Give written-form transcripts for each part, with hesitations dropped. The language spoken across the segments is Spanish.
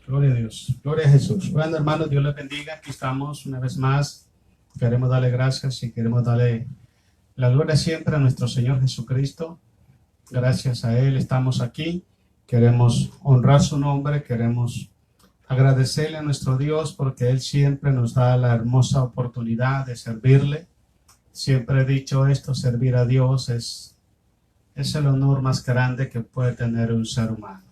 Gloria a Dios, gloria a Jesús. Bueno, hermanos, Dios les bendiga. Aquí estamos una vez más. Queremos darle gracias y queremos darle la gloria siempre a nuestro Señor Jesucristo. Gracias a Él estamos aquí. Queremos honrar su nombre, queremos agradecerle a nuestro Dios porque Él siempre nos da la hermosa oportunidad de servirle. Siempre he dicho esto, servir a Dios es el honor más grande que puede tener un ser humano.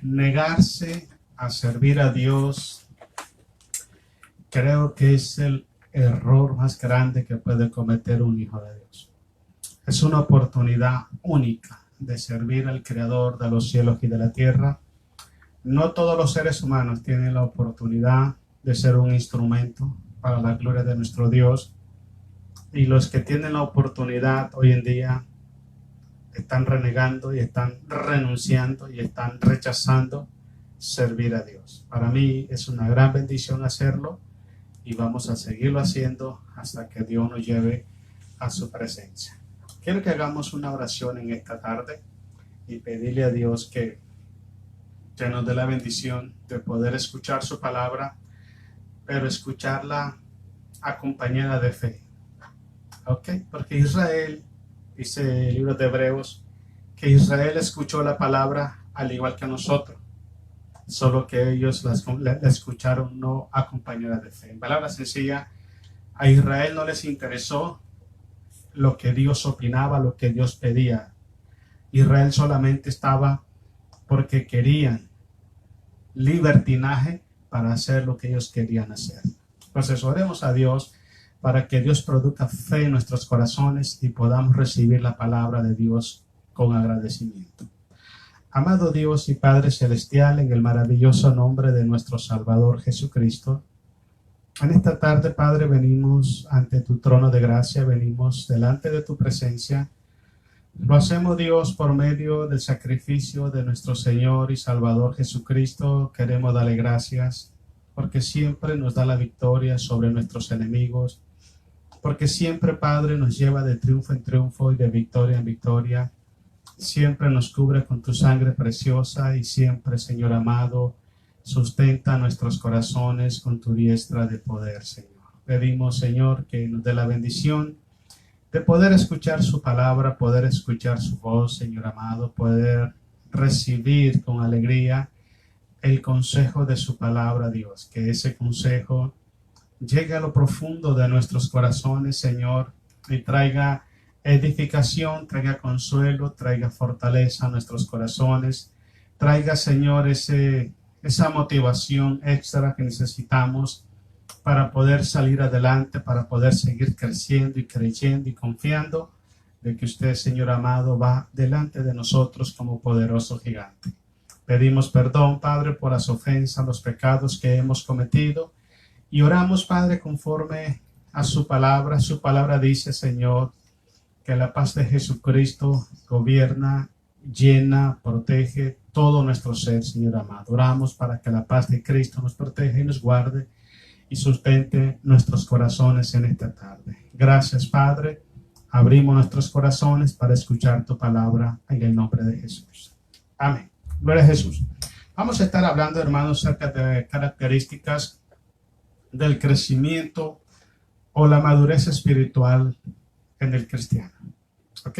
Negarse a servir a Dios creo que es el error más grande que puede cometer un hijo de Dios. Es una oportunidad única de servir al Creador de los cielos y de la tierra. No todos los seres humanos tienen la oportunidad de ser un instrumento para la gloria de nuestro Dios, y los que tienen la oportunidad hoy en día están renegando y están renunciando y están rechazando servir a Dios. Para mí es una gran bendición hacerlo y vamos a seguirlo haciendo hasta que Dios nos lleve a su presencia. Quiero que hagamos una oración en esta tarde y pedirle a Dios que nos dé la bendición de poder escuchar su palabra, pero escucharla acompañada de fe. ¿Ok? Porque Israel, dice el libro de Hebreos, que Israel escuchó la palabra al igual que nosotros, solo que ellos la escucharon no acompañada de fe. En palabras sencillas, a Israel no les interesó lo que Dios opinaba, lo que Dios pedía. Israel solamente estaba porque querían libertinaje para hacer lo que ellos querían hacer. Entonces oremos a Dios para que Dios produzca fe en nuestros corazones y podamos recibir la palabra de Dios con agradecimiento. Amado Dios y Padre Celestial, en el maravilloso nombre de nuestro Salvador Jesucristo, en esta tarde, Padre, venimos ante tu trono de gracia, venimos delante de tu presencia. Lo hacemos, Dios, por medio del sacrificio de nuestro Señor y Salvador Jesucristo. Queremos darle gracias porque siempre nos da la victoria sobre nuestros enemigos, porque siempre, Padre, nos lleva de triunfo en triunfo y de victoria en victoria. Siempre nos cubre con tu sangre preciosa y siempre, Señor amado, sustenta nuestros corazones con tu diestra de poder, Señor. Pedimos, Señor, que nos dé la bendición de poder escuchar su palabra, poder escuchar su voz, Señor amado, poder recibir con alegría el consejo de su palabra, Dios. Que ese consejo llegue a lo profundo de nuestros corazones, Señor, y traiga edificación, traiga consuelo, traiga fortaleza a nuestros corazones, traiga, Señor, esa motivación extra que necesitamos para poder salir adelante, para poder seguir creciendo y creyendo y confiando de que usted, Señor amado, va delante de nosotros como poderoso gigante. Pedimos perdón, Padre, por las ofensas, los pecados que hemos cometido, y oramos, Padre, conforme a su palabra. Su palabra dice, Señor, que la paz de Jesucristo gobierna, llena, protege todo nuestro ser, Señor amado. Oramos para que la paz de Cristo nos proteja y nos guarde y sustente nuestros corazones en esta tarde. Gracias, Padre. Abrimos nuestros corazones para escuchar tu palabra en el nombre de Jesús. Amén. Gloria a Jesús. Vamos a estar hablando, hermanos, acerca de características del crecimiento o la madurez espiritual en el cristiano. ¿Ok?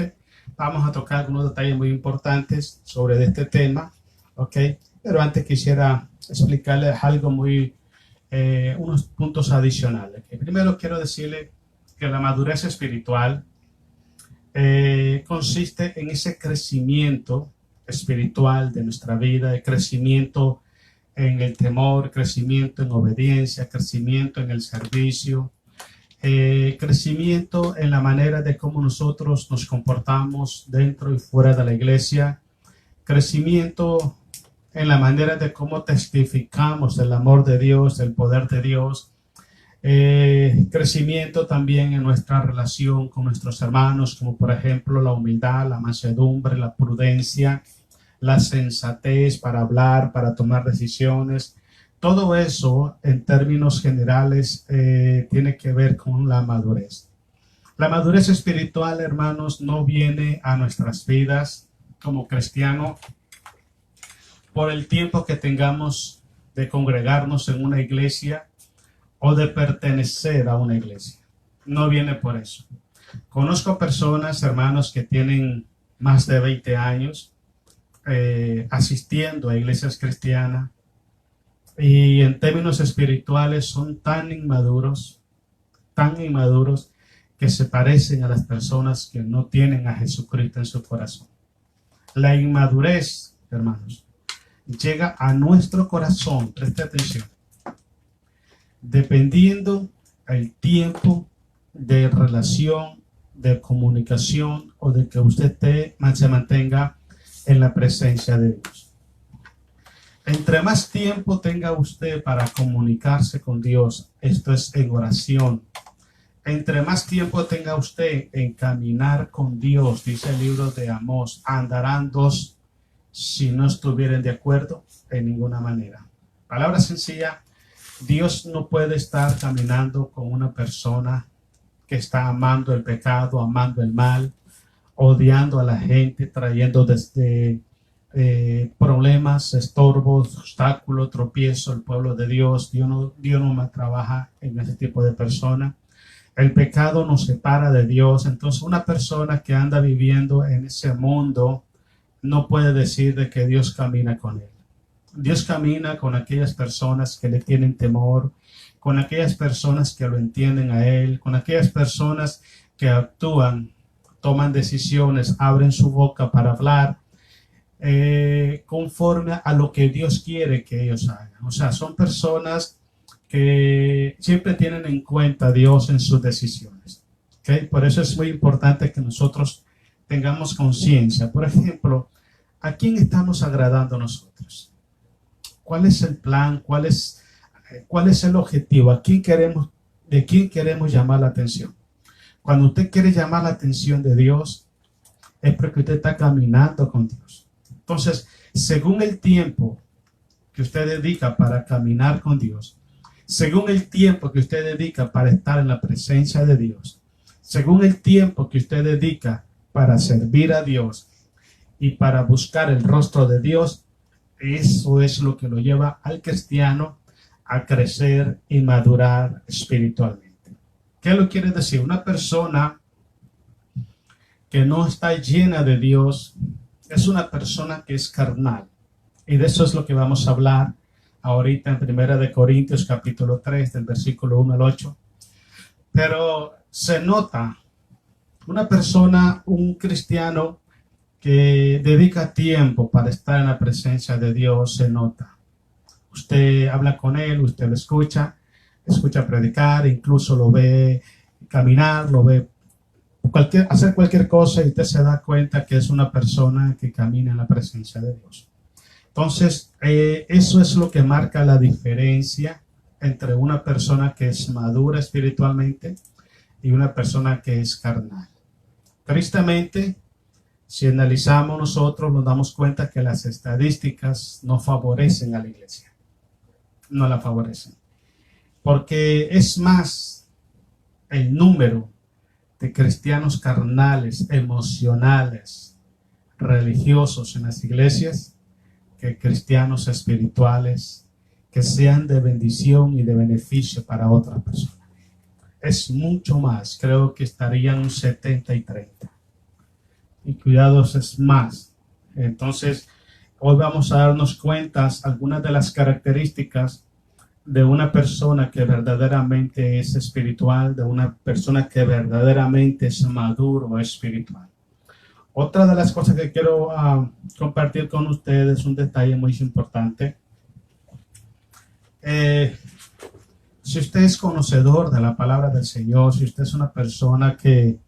Vamos a tocar algunos detalles muy importantes sobre este tema. ¿Ok? Pero antes quisiera explicarles algo unos puntos adicionales. ¿Okay? Primero quiero decirle que la madurez espiritual consiste en ese crecimiento espiritual de nuestra vida, de crecimiento en el temor, crecimiento en obediencia, crecimiento en el servicio, crecimiento en la manera de cómo nosotros nos comportamos dentro y fuera de la iglesia, crecimiento en la manera de cómo testificamos el amor de Dios, el poder de Dios, crecimiento también en nuestra relación con nuestros hermanos, como por ejemplo la humildad, la mansedumbre, la prudencia, la sensatez para hablar, para tomar decisiones. Todo eso, en términos generales, tiene que ver con la madurez. La madurez espiritual, hermanos, no viene a nuestras vidas como cristianos por el tiempo que tengamos de congregarnos en una iglesia o de pertenecer a una iglesia. No viene por eso. Conozco personas, hermanos, que tienen más de 20 años asistiendo a iglesias cristianas y en términos espirituales son tan inmaduros, que se parecen a las personas que no tienen a Jesucristo en su corazón. La inmadurez, hermanos, llega a nuestro corazón, preste atención, dependiendo el tiempo de relación, de comunicación o de que usted se mantenga en la presencia de Dios. Entre más tiempo tenga usted para comunicarse con Dios, esto es en oración, entre más tiempo tenga usted en caminar con Dios, dice el libro de Amós, andarán dos si no estuvieran de acuerdo en ninguna manera. Palabra sencilla, Dios no puede estar caminando con una persona que está amando el pecado, amando el mal, odiando a la gente, trayendo desde problemas, estorbos, obstáculos, tropiezos al pueblo de Dios. Dios no trabaja en ese tipo de persona. El pecado nos separa de Dios. Entonces una persona que anda viviendo en ese mundo no puede decir de que Dios camina con él. Dios camina con aquellas personas que le tienen temor, con aquellas personas que lo entienden a Él, con aquellas personas que actúan, toman decisiones, abren su boca para hablar conforme a lo que Dios quiere que ellos hagan. O sea, son personas que siempre tienen en cuenta a Dios en sus decisiones. ¿Okay? Por eso es muy importante que nosotros tengamos conciencia. Por ejemplo, ¿a quién estamos agradando nosotros? ¿Cuál es el plan? ¿Cuál es el objetivo? ¿De quién queremos llamar la atención? Cuando usted quiere llamar la atención de Dios, es porque usted está caminando con Dios. Entonces, según el tiempo que usted dedica para caminar con Dios, según el tiempo que usted dedica para estar en la presencia de Dios, según el tiempo que usted dedica para servir a Dios y para buscar el rostro de Dios, eso es lo que lo lleva al cristiano a crecer y madurar espiritualmente. ¿Qué lo quiere decir? Una persona que no está llena de Dios es una persona que es carnal. Y de eso es lo que vamos a hablar ahorita en 1 Corintios capítulo 3, del versículo 1 al 8. Pero se nota una persona, un cristiano que dedica tiempo para estar en la presencia de Dios, se nota. Usted habla con él, usted lo escucha predicar, incluso lo ve caminar, lo ve hacer cualquier cosa y usted se da cuenta que es una persona que camina en la presencia de Dios. Entonces, eso es lo que marca la diferencia entre una persona que es madura espiritualmente y una persona que es carnal. Tristemente, si analizamos nosotros, nos damos cuenta que las estadísticas no favorecen a la iglesia. No la favorecen. Porque es más el número de cristianos carnales, emocionales, religiosos en las iglesias que cristianos espirituales que sean de bendición y de beneficio para otras personas. Es mucho más. Creo que estarían un 70 y 30. Y cuidados es más. Entonces, hoy vamos a darnos cuenta algunas de las características de una persona que verdaderamente es espiritual, de una persona que verdaderamente es maduro espiritual. Otra de las cosas que quiero compartir con ustedes, un detalle muy importante. Si usted es conocedor de la palabra del Señor, si usted es una persona que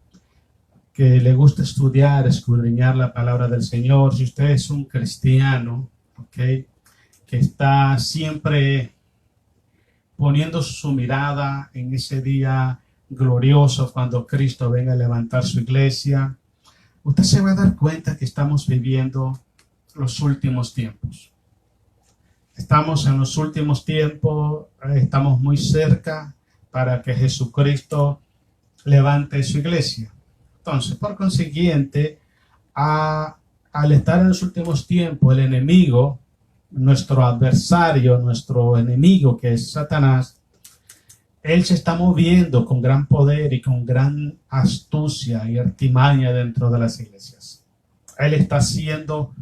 le gusta estudiar, escudriñar la palabra del Señor, si usted es un cristiano, ¿okay?, que está siempre poniendo su mirada en ese día glorioso cuando Cristo venga a levantar su iglesia, usted se va a dar cuenta que estamos viviendo los últimos tiempos. Estamos en los últimos tiempos, estamos muy cerca para que Jesucristo levante su iglesia. Entonces, por consiguiente, al estar en los últimos tiempos, el enemigo nuestro adversario, nuestro enemigo, que es Satanás, él se está moviendo con gran poder y con gran astucia y artimaña dentro de las iglesias. Él está haciendo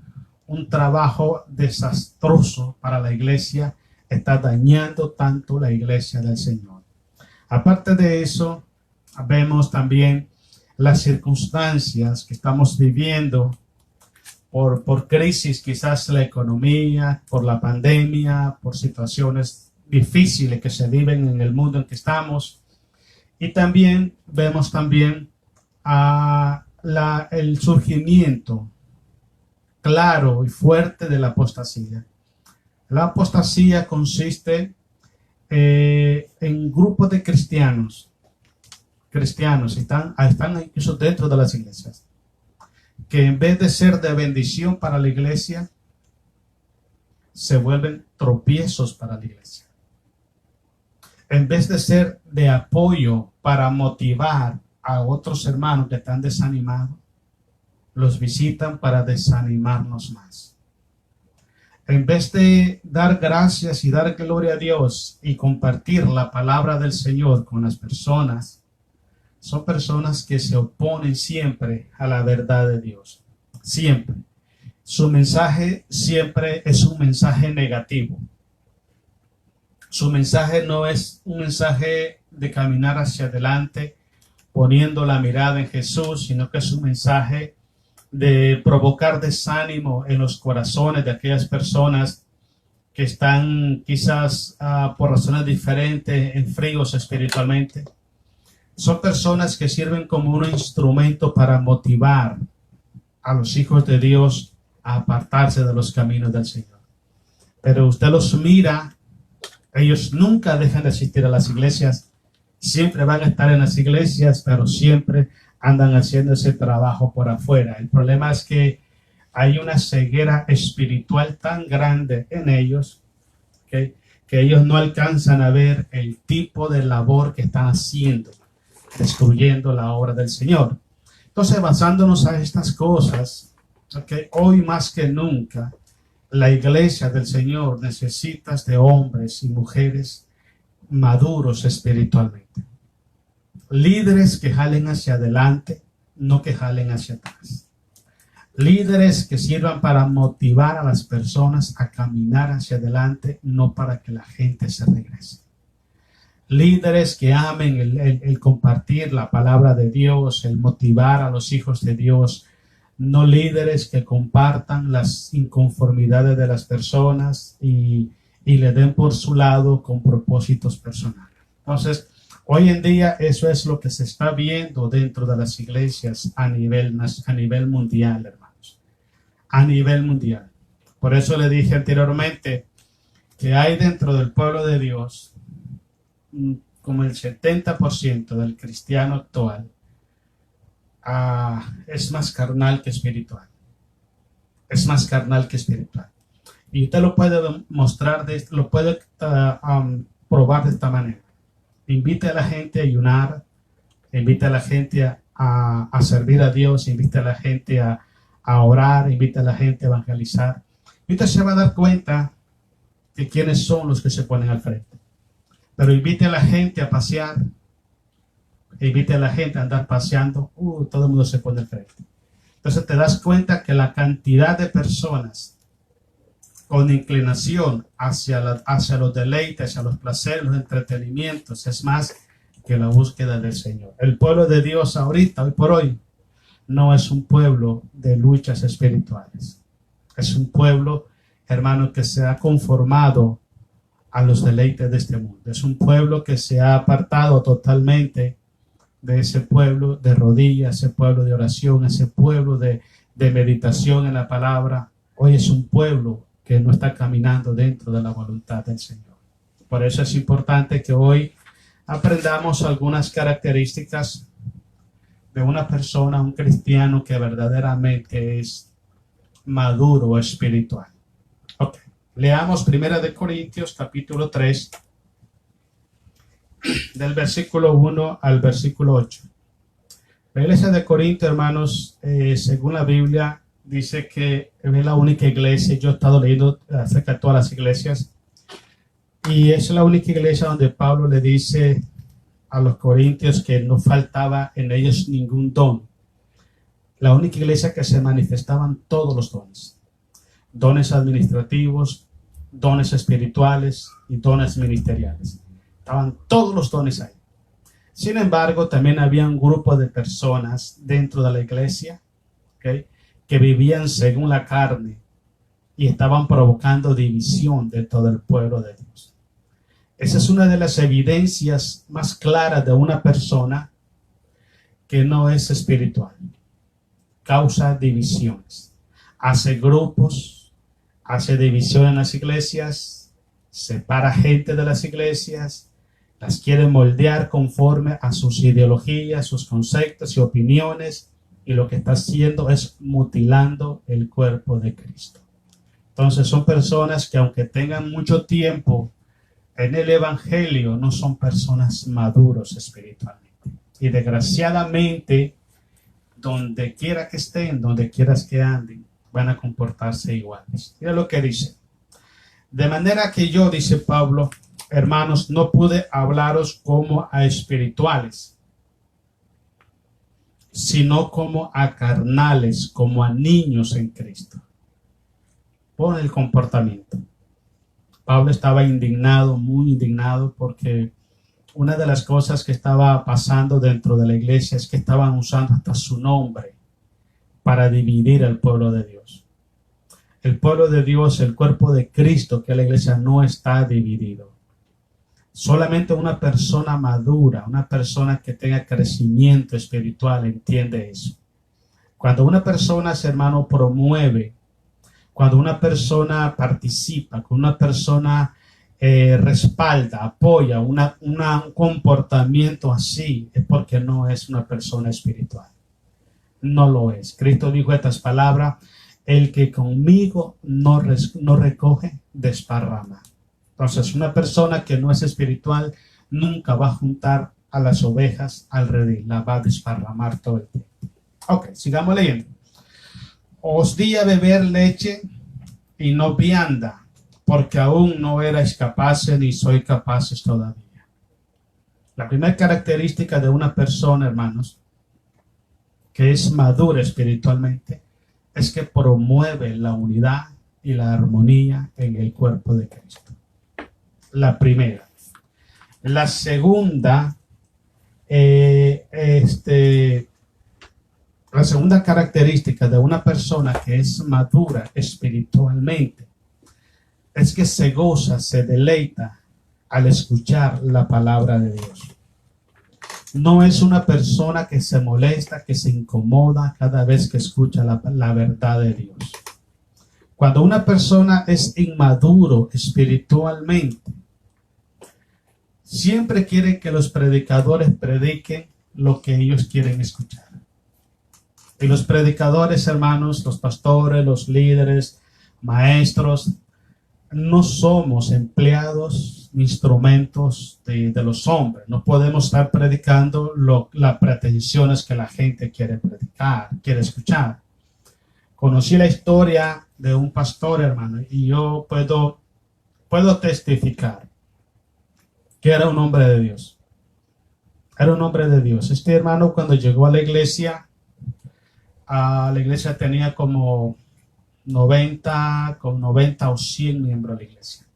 un trabajo desastroso para la iglesia, está dañando tanto la iglesia del Señor. Aparte de eso, vemos también las circunstancias que estamos viviendo por crisis, quizás la economía, por la pandemia, por situaciones difíciles que se viven en el mundo en que estamos. Y también vemos también el surgimiento claro y fuerte de la apostasía. La apostasía consiste en grupos de cristianos están incluso dentro de las iglesias, que en vez de ser de bendición para la iglesia, se vuelven tropiezos para la iglesia. En vez de ser de apoyo para motivar a otros hermanos que están desanimados, los visitan para desanimarnos más. En vez de dar gracias y dar gloria a Dios y compartir la palabra del Señor con las personas, son personas que se oponen siempre a la verdad de Dios. Siempre. Su mensaje siempre es un mensaje negativo. Su mensaje no es un mensaje de caminar hacia adelante, poniendo la mirada en Jesús, sino que es un mensaje de provocar desánimo en los corazones de aquellas personas que están quizás por razones diferentes en fríos espiritualmente. Son personas que sirven como un instrumento para motivar a los hijos de Dios a apartarse de los caminos del Señor. Pero usted los mira, ellos nunca dejan de asistir a las iglesias, siempre van a estar en las iglesias, pero siempre andan haciendo ese trabajo por afuera. El problema es que hay una ceguera espiritual tan grande en ellos que ellos no alcanzan a ver el tipo de labor que están haciendo, destruyendo la obra del Señor. Entonces, basándonos a estas cosas, hoy más que nunca, la iglesia del Señor necesita de hombres y mujeres maduros espiritualmente. Líderes que jalen hacia adelante, no que jalen hacia atrás. Líderes que sirvan para motivar a las personas a caminar hacia adelante, no para que la gente se regrese. Líderes que amen el compartir la palabra de Dios, el motivar a los hijos de Dios, no líderes que compartan las inconformidades de las personas y le den por su lado con propósitos personales. Entonces, hoy en día eso es lo que se está viendo dentro de las iglesias a nivel mundial, hermanos. A nivel mundial. Por eso le dije anteriormente que hay dentro del pueblo de Dios como el 70% del cristiano actual es más carnal que espiritual. Es más carnal que espiritual. Y usted lo puede mostrar, lo puede probar de esta manera. Invite a la gente a ayunar, invite a la gente a servir a Dios, invite a la gente a orar, invite a la gente a evangelizar. Y usted se va a dar cuenta de quiénes son los que se ponen al frente. Pero invite a la gente a pasear, invite a la gente a andar paseando, todo el mundo se pone al frente. Entonces te das cuenta que la cantidad de personas con inclinación hacia los deleites, hacia los placeres, los entretenimientos, es más que la búsqueda del Señor. El pueblo de Dios ahorita, hoy por hoy, no es un pueblo de luchas espirituales. Es un pueblo, hermano, que se ha conformado a los deleites de este mundo. Es un pueblo que se ha apartado totalmente de ese pueblo de rodillas, ese pueblo de oración, ese pueblo de meditación en la palabra. Hoy es un pueblo que no está caminando dentro de la voluntad del Señor. Por eso es importante que hoy aprendamos algunas características de una persona, un cristiano que verdaderamente es maduro espiritual. Ok. Leamos 1 Corintios capítulo 3, del versículo 1 al versículo 8. La iglesia de Corinto, hermanos, según la Biblia, dice que es la única iglesia, yo he estado leyendo acerca de todas las iglesias, y es la única iglesia donde Pablo le dice a los corintios que no faltaba en ellos ningún don. La única iglesia que se manifestaban todos los dones. Dones administrativos, dones espirituales y dones ministeriales. Estaban todos los dones ahí. Sin embargo, también había un grupo de personas dentro de la iglesia, ¿okay?, que vivían según la carne y estaban provocando división de todo el pueblo de Dios. Esa es una de las evidencias más claras de una persona que no es espiritual. Causa divisiones, hace grupos, hace división en las iglesias, separa gente de las iglesias, las quiere moldear conforme a sus ideologías, sus conceptos y opiniones, y lo que está haciendo es mutilando el cuerpo de Cristo. Entonces son personas que, aunque tengan mucho tiempo en el evangelio, no son personas maduros espiritualmente. Y desgraciadamente, donde quiera que estén, donde quieras que anden, van a comportarse iguales. Mira lo que dice. De manera que yo, dice Pablo, hermanos, no pude hablaros como a espirituales, sino como a carnales, como a niños en Cristo. Por el comportamiento. Pablo estaba indignado, muy indignado, porque una de las cosas que estaba pasando dentro de la iglesia es que estaban usando hasta su nombre para dividir al pueblo de Dios. El pueblo de Dios, el cuerpo de Cristo, que es la iglesia, no está dividido. Solamente una persona madura, una persona que tenga crecimiento espiritual, entiende eso. Cuando una persona, hermano, promueve, cuando una persona participa, cuando una persona respalda, apoya un comportamiento así, es porque no es una persona espiritual. No lo es. Cristo dijo estas palabras: el que conmigo no recoge, desparrama. Entonces, una persona que no es espiritual nunca va a juntar a las ovejas al redil, la va a desparramar todo el tiempo. Ok, sigamos leyendo. Os di a beber leche y no vianda, porque aún no erais capaces ni sois capaces todavía. La primera característica de una persona, hermanos, que es madura espiritualmente, es que promueve la unidad y la armonía en el cuerpo de Cristo. La primera. La segunda, la segunda característica de una persona que es madura espiritualmente es que se goza, se deleita al escuchar la palabra de Dios. No es una persona que se molesta, que se incomoda cada vez que escucha la verdad de Dios. Cuando una persona es inmaduro espiritualmente, siempre quiere que los predicadores prediquen lo que ellos quieren escuchar. Y los predicadores, hermanos, los pastores, los líderes, maestros, no somos empleados, instrumentos de los hombres. No podemos estar predicando las pretensiones que la gente quiere predicar, quiere escuchar. Conocí la historia de un pastor, hermano, y yo puedo testificar que era un hombre de Dios. Era un hombre de Dios. Este hermano, cuando llegó a la iglesia tenía como 90 o 100 miembros de la iglesia.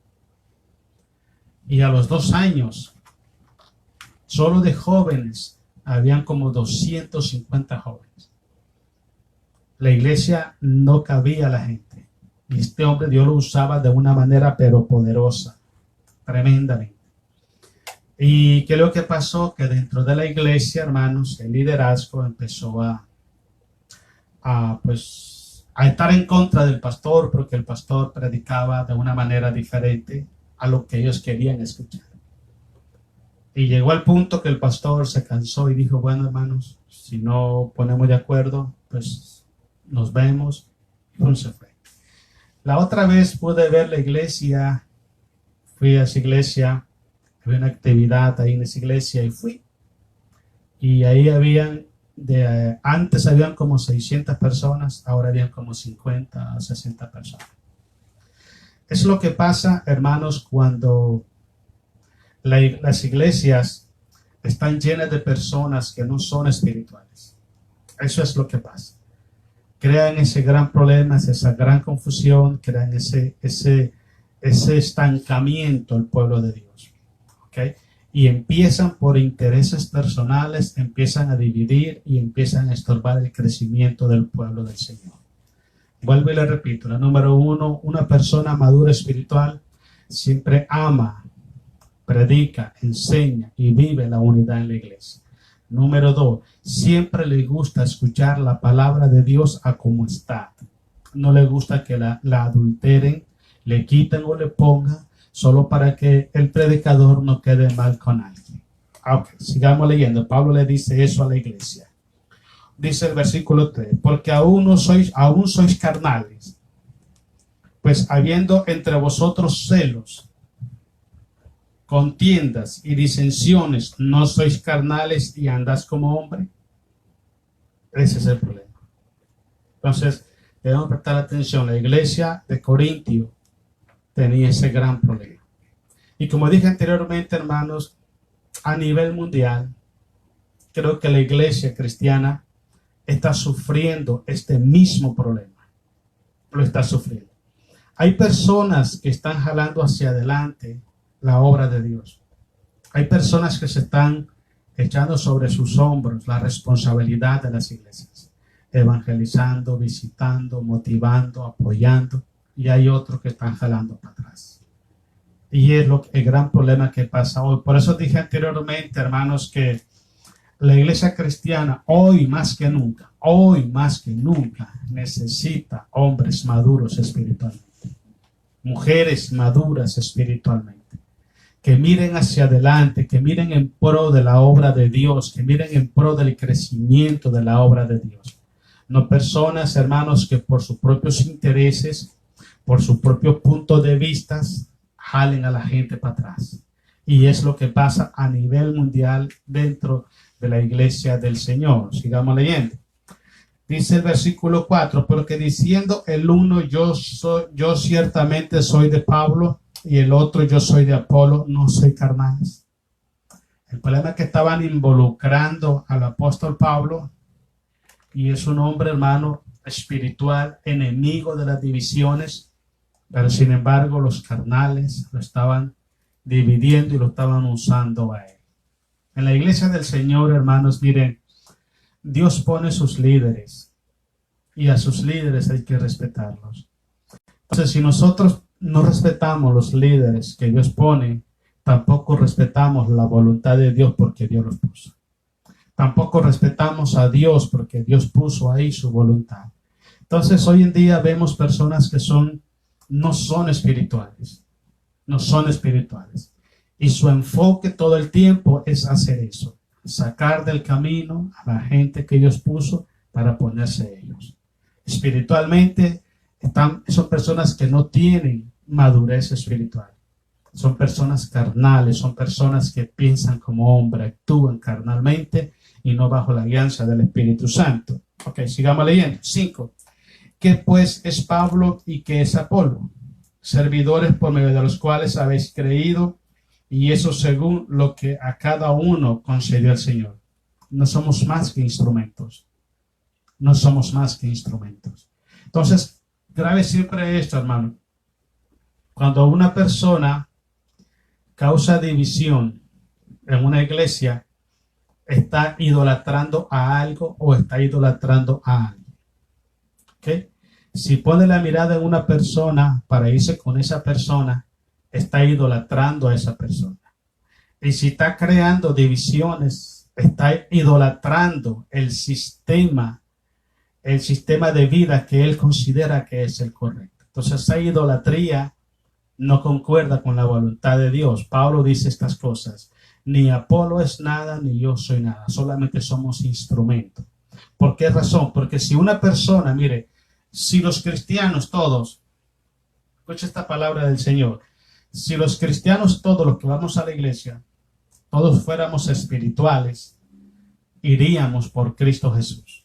Y a los 2 años, solo de jóvenes, habían como 250 jóvenes. La iglesia no cabía a la gente. Y este hombre, Dios lo usaba de una manera pero poderosa, tremendamente. Y ¿qué es lo que pasó? Que dentro de la iglesia, hermanos, el liderazgo empezó a estar en contra del pastor, porque el pastor predicaba de una manera diferente a lo que ellos querían escuchar. Y llegó al punto que el pastor se cansó y dijo: bueno, hermanos, si no ponemos de acuerdo, pues nos vemos. Y no se fue. La otra vez pude ver la iglesia, fui a esa iglesia, había una actividad ahí en esa iglesia y fui. Y ahí habían Antes habían como 600 personas, ahora habían como 50 o 60 personas. Es lo que pasa, hermanos, cuando las iglesias están llenas de personas que no son espirituales. Eso es lo que pasa. Crean ese gran problema, esa gran confusión, crean ese estancamiento el pueblo de Dios. ¿Okay? Y empiezan por intereses personales, empiezan a dividir y empiezan a estorbar el crecimiento del pueblo del Señor. Vuelvo y le repito, la número 1, una persona madura espiritual siempre ama, predica, enseña y vive la unidad en la iglesia. Número 2, siempre le gusta escuchar la palabra de Dios a como está. No le gusta que la adulteren, le quiten o le pongan solo para que el predicador no quede mal con alguien. Okay, sigamos leyendo. Pablo le dice eso a la iglesia. Dice el versículo 3, porque aún sois carnales, pues habiendo entre vosotros celos, contiendas y disensiones, no sois carnales y andás como hombre. Ese es el problema. Entonces, debemos prestar atención. La iglesia de Corintio tenía ese gran problema. Y como dije anteriormente, hermanos, a nivel mundial, creo que la iglesia cristiana está sufriendo este mismo problema. Lo está sufriendo. Hay personas que están jalando hacia adelante la obra de Dios. Hay personas que se están echando sobre sus hombros la responsabilidad de las iglesias, evangelizando, visitando, motivando, apoyando, y hay otros que están jalando para atrás. Y es el gran problema que pasa hoy. Por eso dije anteriormente, hermanos, que la iglesia cristiana hoy más que nunca necesita hombres maduros espiritualmente, mujeres maduras espiritualmente, que miren hacia adelante, que miren en pro de la obra de Dios, que miren en pro del crecimiento de la obra de Dios. No personas, hermanos, que por sus propios intereses, por su propio punto de vista, jalen a la gente para atrás. Y es lo que pasa a nivel mundial dentro de la iglesia del Señor. Sigamos leyendo. Dice el versículo 4, porque diciendo el uno, yo ciertamente soy de Pablo, y el otro, yo soy de Apolo, no soy carnales. El problema es que estaban involucrando al apóstol Pablo, y es un hombre, hermano, espiritual, enemigo de las divisiones, pero sin embargo los carnales lo estaban dividiendo y lo estaban usando a él. En la iglesia del Señor, hermanos, miren, Dios pone sus líderes y a sus líderes hay que respetarlos. Entonces, si nosotros no respetamos los líderes que Dios pone, tampoco respetamos la voluntad de Dios porque Dios los puso. Tampoco respetamos a Dios porque Dios puso ahí su voluntad. Entonces, hoy en día vemos personas que no son espirituales. Y su enfoque todo el tiempo es hacer eso, sacar del camino a la gente que Dios puso para ponerse ellos. Espiritualmente, son personas que no tienen madurez espiritual. Son personas carnales, son personas que piensan como hombre, actúan carnalmente y no bajo la guianza del Espíritu Santo. Ok, sigamos leyendo. 5. ¿Qué pues es Pablo y qué es Apolo? Servidores por medio de los cuales habéis creído, y eso según lo que a cada uno concedió el Señor. No somos más que instrumentos. No somos más que instrumentos. Entonces, grave siempre esto, hermano. Cuando una persona causa división en una iglesia, está idolatrando a algo o está idolatrando a alguien. ¿Okay? Si pone la mirada en una persona para irse con esa persona, está idolatrando a esa persona. Y si está creando divisiones, está idolatrando el sistema de vida que él considera que es el correcto. Entonces, esa idolatría no concuerda con la voluntad de Dios. Pablo dice estas cosas. Ni Apolo es nada, ni yo soy nada. Solamente somos instrumentos. ¿Por qué razón? Porque si una persona, mire, si los cristianos todos, escucha esta palabra del Señor, si los cristianos todos los que vamos a la iglesia, todos fuéramos espirituales iríamos por Cristo Jesús.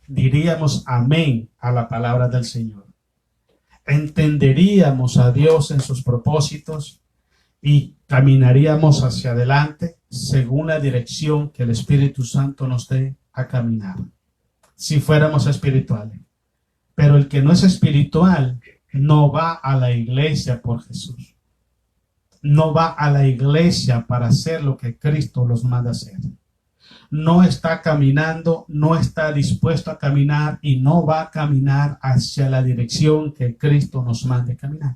Diríamos amén a la palabra del Señor. Entenderíamos a Dios en sus propósitos y caminaríamos hacia adelante según la dirección que el Espíritu Santo nos dé a caminar, si fuéramos espirituales. Pero el que no es espiritual no va a la iglesia por Jesús. No va a la iglesia para hacer lo que Cristo los manda hacer. No está caminando, no está dispuesto a caminar y no va a caminar hacia la dirección que Cristo nos mande caminar.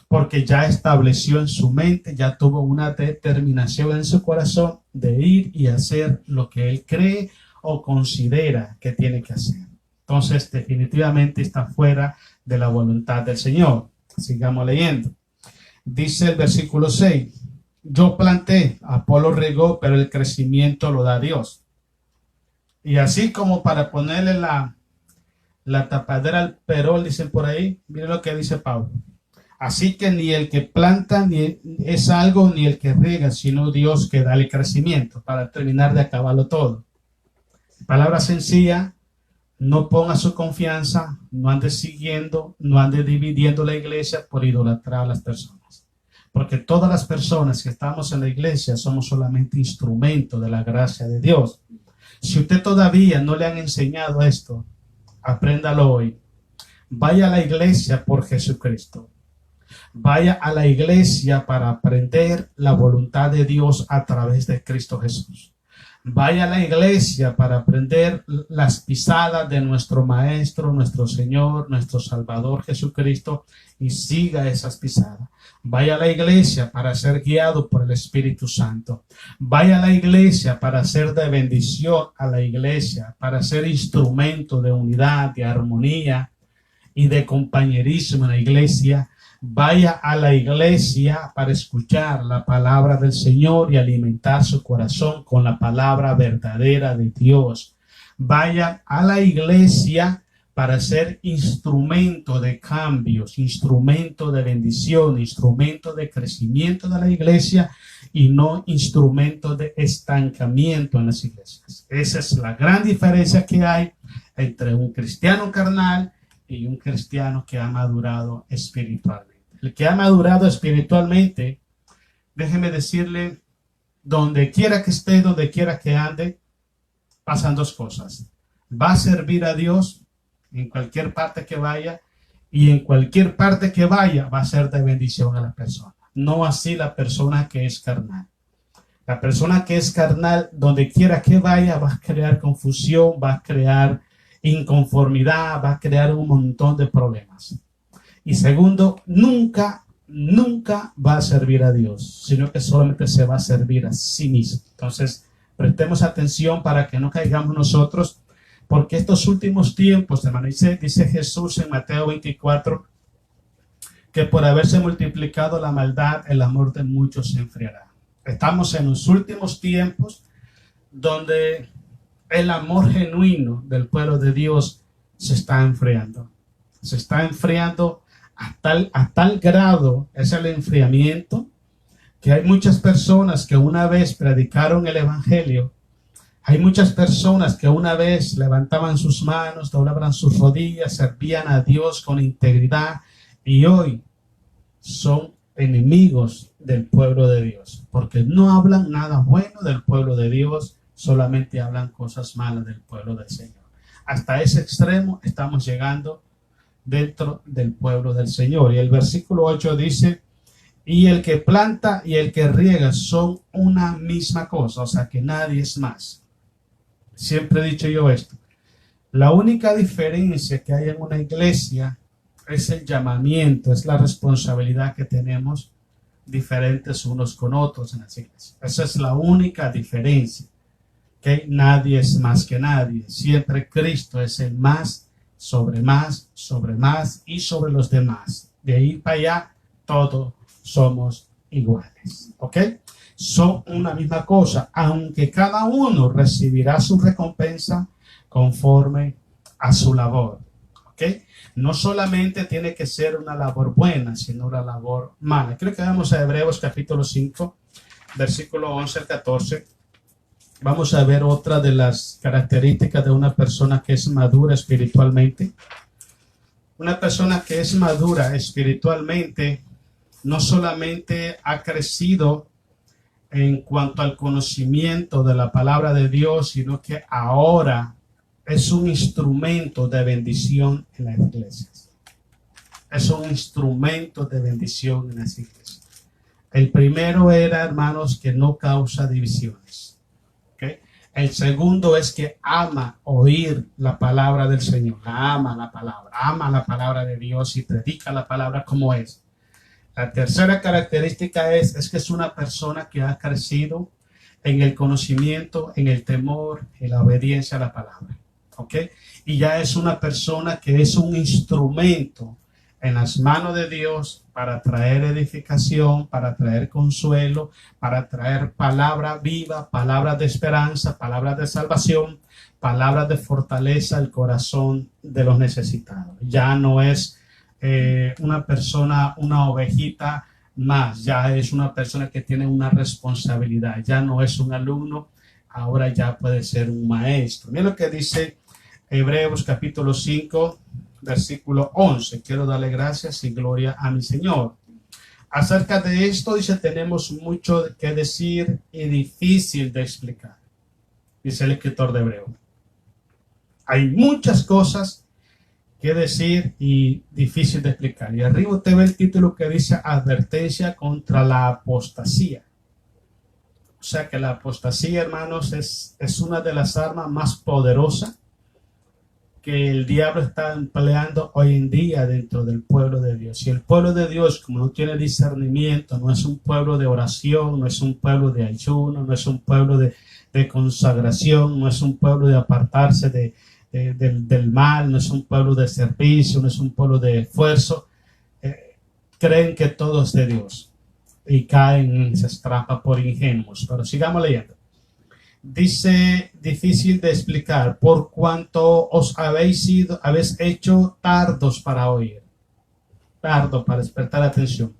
Porque ya estableció en su mente, ya tuvo una determinación en su corazón de ir y hacer lo que él cree o considera que tiene que hacer. Entonces, definitivamente está fuera de la voluntad del Señor. Sigamos leyendo. Dice el versículo 6. Yo planté, Apolo regó, pero el crecimiento lo da Dios. Y así como para ponerle la tapadera al perol, dicen por ahí, miren lo que dice Pablo. Así que ni el que planta ni es algo, ni el que riega, sino Dios que da el crecimiento, para terminar de acabarlo todo. Palabra sencilla, no ponga su confianza, no ande siguiendo, no ande dividiendo la iglesia por idolatrar a las personas. Porque todas las personas que estamos en la iglesia somos solamente instrumentos de la gracia de Dios. Si usted todavía no le han enseñado esto, apréndalo hoy. Vaya a la iglesia por Jesucristo. Vaya a la iglesia para aprender la voluntad de Dios a través de Cristo Jesús. Vaya a la iglesia para aprender las pisadas de nuestro Maestro, nuestro Señor, nuestro Salvador Jesucristo y siga esas pisadas. Vaya a la iglesia para ser guiado por el Espíritu Santo. Vaya a la iglesia para ser de bendición a la iglesia, para ser instrumento de unidad, de armonía y de compañerismo en la iglesia. Vaya a la iglesia para escuchar la palabra del Señor y alimentar su corazón con la palabra verdadera de Dios. Vaya a la iglesia para ser instrumento de cambios, instrumento de bendición, instrumento de crecimiento de la iglesia y no instrumento de estancamiento en las iglesias. Esa es la gran diferencia que hay entre un cristiano carnal y un cristiano que ha madurado espiritualmente. El que ha madurado espiritualmente, déjeme decirle, donde quiera que esté, donde quiera que ande, pasan dos cosas. Va a servir a Dios en cualquier parte que vaya y en cualquier parte que vaya va a ser de bendición a la persona. No así la persona que es carnal. La persona que es carnal, donde quiera que vaya, va a crear confusión, va a crear inconformidad, va a crear un montón de problemas. Y segundo, nunca va a servir a Dios, sino que solamente se va a servir a sí mismo. Entonces, prestemos atención para que no caigamos nosotros, porque estos últimos tiempos, hermano, dice Jesús en Mateo 24, que por haberse multiplicado la maldad, el amor de muchos se enfriará. Estamos en los últimos tiempos donde el amor genuino del pueblo de Dios se está enfriando. Se está enfriando a tal grado, es el enfriamiento, que hay muchas personas que una vez predicaron el evangelio. Hay muchas personas que una vez levantaban sus manos, doblaban sus rodillas, servían a Dios con integridad y hoy son enemigos del pueblo de Dios, porque no hablan nada bueno del pueblo de Dios, solamente hablan cosas malas del pueblo del Señor. Hasta ese extremo estamos llegando dentro del pueblo del Señor. Y el versículo 8 dice, y el que planta y el que riega son una misma cosa, o sea que nadie es más. Siempre he dicho yo esto. La única diferencia que hay en una iglesia es el llamamiento, es la responsabilidad que tenemos diferentes unos con otros en las iglesias. Esa es la única diferencia. Que nadie es más que nadie. Siempre Cristo es el más, sobre más y sobre los demás. De ahí para allá, todos somos iguales. ¿Ok? Son una misma cosa, aunque cada uno recibirá su recompensa conforme a su labor. ¿Ok? No solamente tiene que ser una labor buena, sino una labor mala. Creo que vamos a Hebreos capítulo 5, versículo 11 al 14. Vamos a ver otra de las características de una persona que es madura espiritualmente. Una persona que es madura espiritualmente no solamente ha crecido en cuanto al conocimiento de la palabra de Dios, sino que ahora es un instrumento de bendición en las iglesias. Es un instrumento de bendición en las iglesias. El primero era, hermanos, que no causa divisiones. ¿Okay? El segundo es que ama oír la palabra del Señor. Ama la palabra de Dios y predica la palabra como es. La tercera característica es que es una persona que ha crecido en el conocimiento, en el temor, en la obediencia a la palabra. ¿Ok? Y ya es una persona que es un instrumento en las manos de Dios para traer edificación, para traer consuelo, para traer palabra viva, palabras de esperanza, palabras de salvación, palabras de fortaleza al corazón de los necesitados. Ya no es una persona, una ovejita más, ya es una persona que tiene una responsabilidad, ya no es un alumno, ahora ya puede ser un maestro. Mira lo que dice Hebreos capítulo 5, versículo 11. Quiero darle gracias y gloria a mi Señor. Acerca de esto, dice, tenemos mucho que decir y difícil de explicar, dice el escritor de Hebreos. Hay muchas cosas que decir y difícil de explicar. Y arriba usted ve el título que dice advertencia contra la apostasía. O sea que la apostasía, hermanos, es una de las armas más poderosas que el diablo está empleando hoy en día dentro del pueblo de Dios. Y el pueblo de Dios, como no tiene discernimiento, no es un pueblo de oración, no es un pueblo de ayuno, no es un pueblo de consagración, no es un pueblo de apartarse del mal, no es un pueblo de servicio, no es un pueblo de esfuerzo. Creen que todo es de Dios y caen en esa trampa por ingenuos. Pero sigamos leyendo. Dice, difícil de explicar, por cuanto os habéis hecho tardos para oír, tardos para despertar atención,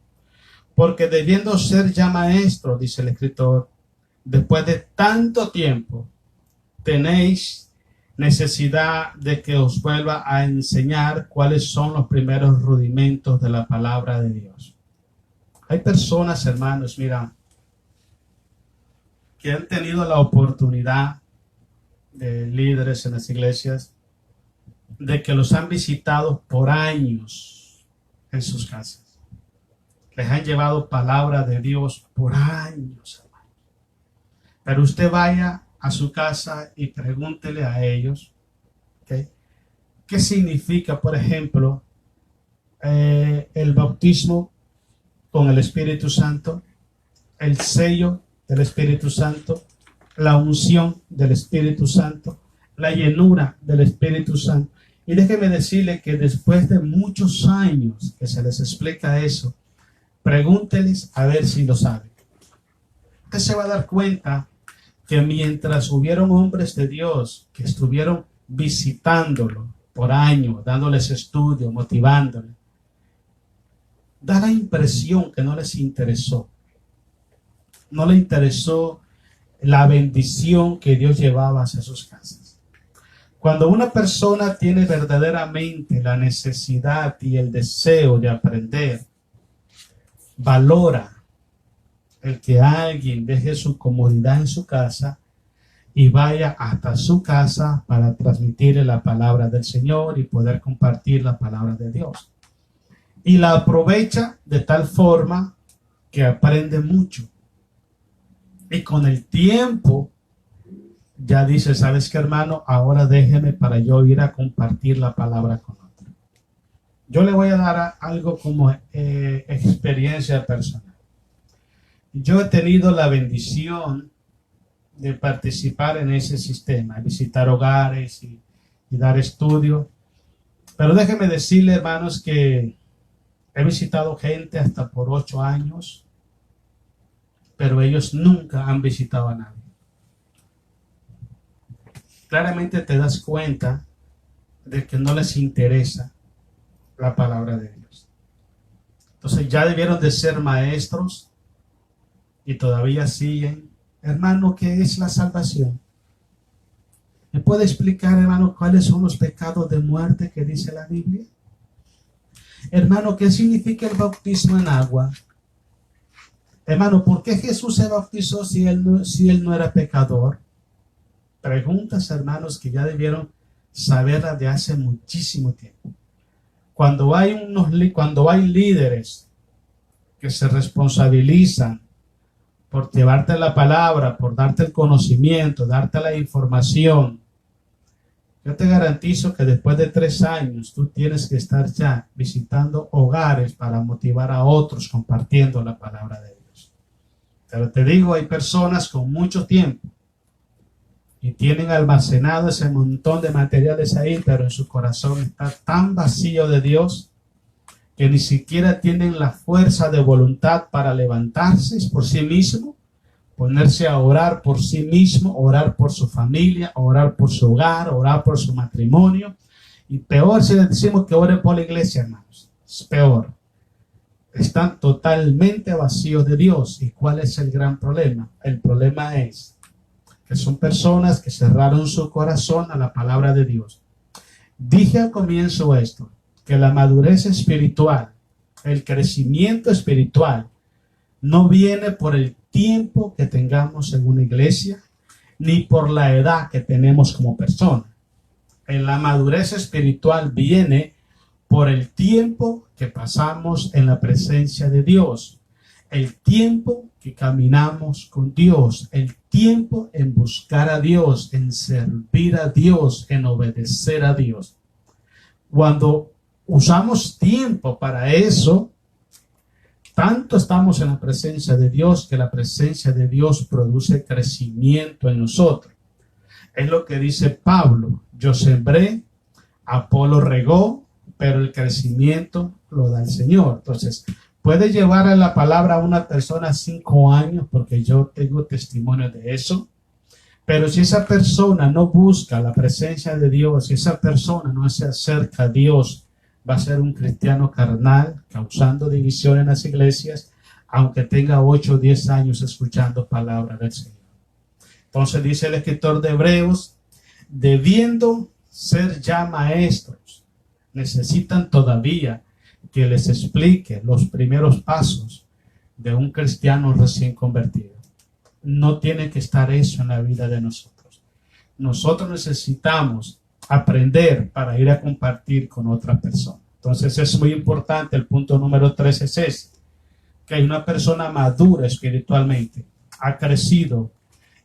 porque debiendo ser ya maestro, dice el escritor, después de tanto tiempo, tenéis necesidad de que os vuelva a enseñar cuáles son los primeros rudimentos de la palabra de Dios. Hay personas, hermanos, mira, que han tenido la oportunidad de líderes en las iglesias, de que los han visitado por años en sus casas. Les han llevado palabra de Dios por años, hermano. Pero usted vaya a su casa y pregúntele a ellos, ¿okay? ¿Qué significa, por ejemplo, el bautismo con el Espíritu Santo, el sello del Espíritu Santo, la unción del Espíritu Santo, la llenura del Espíritu Santo? Y déjeme decirle que después de muchos años que se les explica eso, pregúnteles a ver si lo saben. Usted se va a dar cuenta que mientras hubieron hombres de Dios que estuvieron visitándolo por años, dándoles estudio, motivándoles, da la impresión que no les interesó. No le interesó la bendición que Dios llevaba hacia sus casas. Cuando una persona tiene verdaderamente la necesidad y el deseo de aprender, valora el que alguien deje su comodidad en su casa y vaya hasta su casa para transmitirle la palabra del Señor y poder compartir la palabra de Dios. Y la aprovecha de tal forma que aprende mucho. Y con el tiempo ya dice, ¿sabes qué, hermano? Ahora déjeme para yo ir a compartir la palabra con otro. Yo le voy a dar algo como experiencia personal. Yo he tenido la bendición de participar en ese sistema, visitar hogares y dar estudio. Pero déjeme decirle, hermanos, que he visitado gente hasta por 8 años, pero ellos nunca han visitado a nadie. Claramente te das cuenta de que no les interesa la palabra de Dios. Entonces ya debieron de ser maestros y todavía siguen hermano, ¿qué es la salvación? ¿Me puede explicar, hermano, cuáles son los pecados de muerte que dice la Biblia? Hermano, ¿qué significa el bautismo en agua? Hermano, ¿por qué Jesús se bautizó si él no era pecador? Preguntas, hermanos, que ya debieron saberlas de hace muchísimo tiempo. Cuando hay líderes que se responsabilizan por llevarte la palabra, por darte el conocimiento, darte la información, yo te garantizo que después de 3 años tú tienes que estar ya visitando hogares para motivar a otros compartiendo la palabra de Dios. Pero te digo, hay personas con mucho tiempo y tienen almacenado ese montón de materiales ahí, pero en su corazón está tan vacío de Dios que ni siquiera tienen la fuerza de voluntad para levantarse por sí mismo, ponerse a orar por sí mismo, orar por su familia, orar por su hogar, orar por su matrimonio. Y peor si les decimos que oren por la iglesia, hermanos. Es peor. Están totalmente vacíos de Dios. ¿Y cuál es el gran problema? El problema es que son personas que cerraron su corazón a la palabra de Dios. Dije al comienzo esto, que la madurez espiritual, el crecimiento espiritual, no viene por el tiempo que tengamos en una iglesia, ni por la edad que tenemos como persona. En la madurez espiritual viene por el tiempo que pasamos en la presencia de Dios, el tiempo que caminamos con Dios, el tiempo en buscar a Dios, en servir a Dios, en obedecer a Dios. Cuando usamos tiempo para eso, tanto estamos en la presencia de Dios que la presencia de Dios produce crecimiento en nosotros. Es lo que dice Pablo: yo sembré, Apolo regó, pero el crecimiento lo da el Señor. Entonces, puede llevar a la palabra a una persona 5 años, porque yo tengo testimonio de eso. Pero si esa persona no busca la presencia de Dios, si esa persona no se acerca a Dios, va a ser un cristiano carnal, causando división en las iglesias, aunque tenga 8 o 10 años escuchando palabra del Señor. Entonces dice el escritor de Hebreos, debiendo ser ya maestros, necesitan todavía que les explique los primeros pasos de un cristiano recién convertido. No tiene que estar eso en la vida de nosotros. Nosotros necesitamos aprender para ir a compartir con otras personas. Entonces es muy importante. El punto número 3 es ese, que hay una persona madura espiritualmente, ha crecido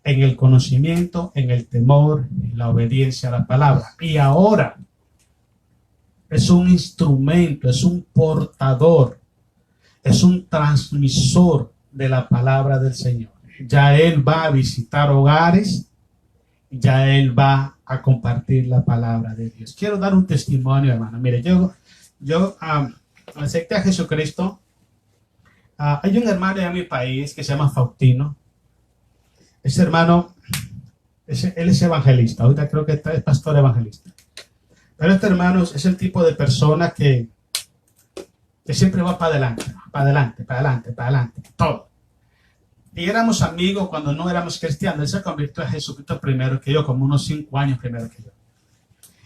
en el conocimiento, en el temor, en la obediencia a la palabra, y ahora es un instrumento, es un portador, es un transmisor de la palabra del Señor. Ya él va a visitar hogares, ya él va a compartir la palabra de Dios. Quiero dar un testimonio, hermano. Mire, yo acepté a Jesucristo. Hay un hermano en mi país que se llama Faustino. Ese hermano, él es evangelista. Ahorita creo que es pastor evangelista. Pero este hermano es el tipo de persona que siempre va para adelante, para adelante, para adelante, para adelante, todo. Y éramos amigos cuando no éramos cristianos. Él se convirtió a Jesucristo primero que yo, como unos 5 años primero que yo.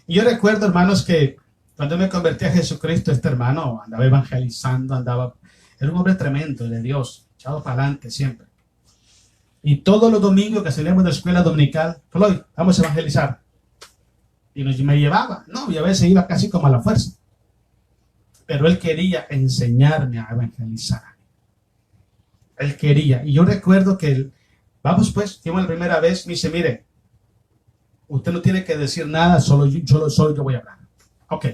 Y yo recuerdo, hermanos, que cuando me convertí a Jesucristo, este hermano andaba evangelizando, era un hombre tremendo de Dios, echado para adelante siempre. Y todos los domingos que salíamos de la escuela dominical, Floyd, vamos a evangelizar. Y me llevaba, no, y a veces iba casi como a la fuerza. Pero él quería enseñarme a evangelizar. Él quería. Y yo recuerdo que vamos pues, fuimos la primera vez, me dice, mire, usted no tiene que decir nada, solo yo voy a hablar. Ok.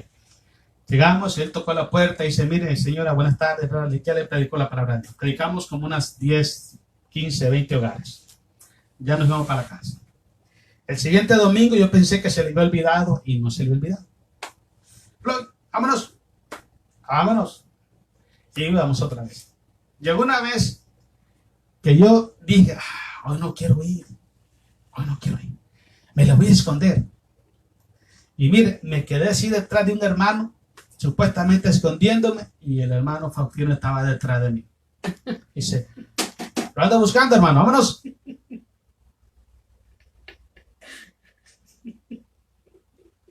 Llegamos, él tocó la puerta y dice, mire, señora, buenas tardes, ya le predicó la palabra de Dios. Predicamos como unas 10, 15, 20 hogares. Ya nos vamos para la casa. El siguiente domingo yo pensé que se le había olvidado y no se le había olvidado. Floyd, vámonos. Vámonos. Y íbamos otra vez. Llegó una vez que yo dije, hoy no quiero ir. Hoy no quiero ir. Me la voy a esconder. Y mire, me quedé así detrás de un hermano, supuestamente escondiéndome, y el hermano Faustino estaba detrás de mí. Dice, lo ando buscando, hermano, vámonos.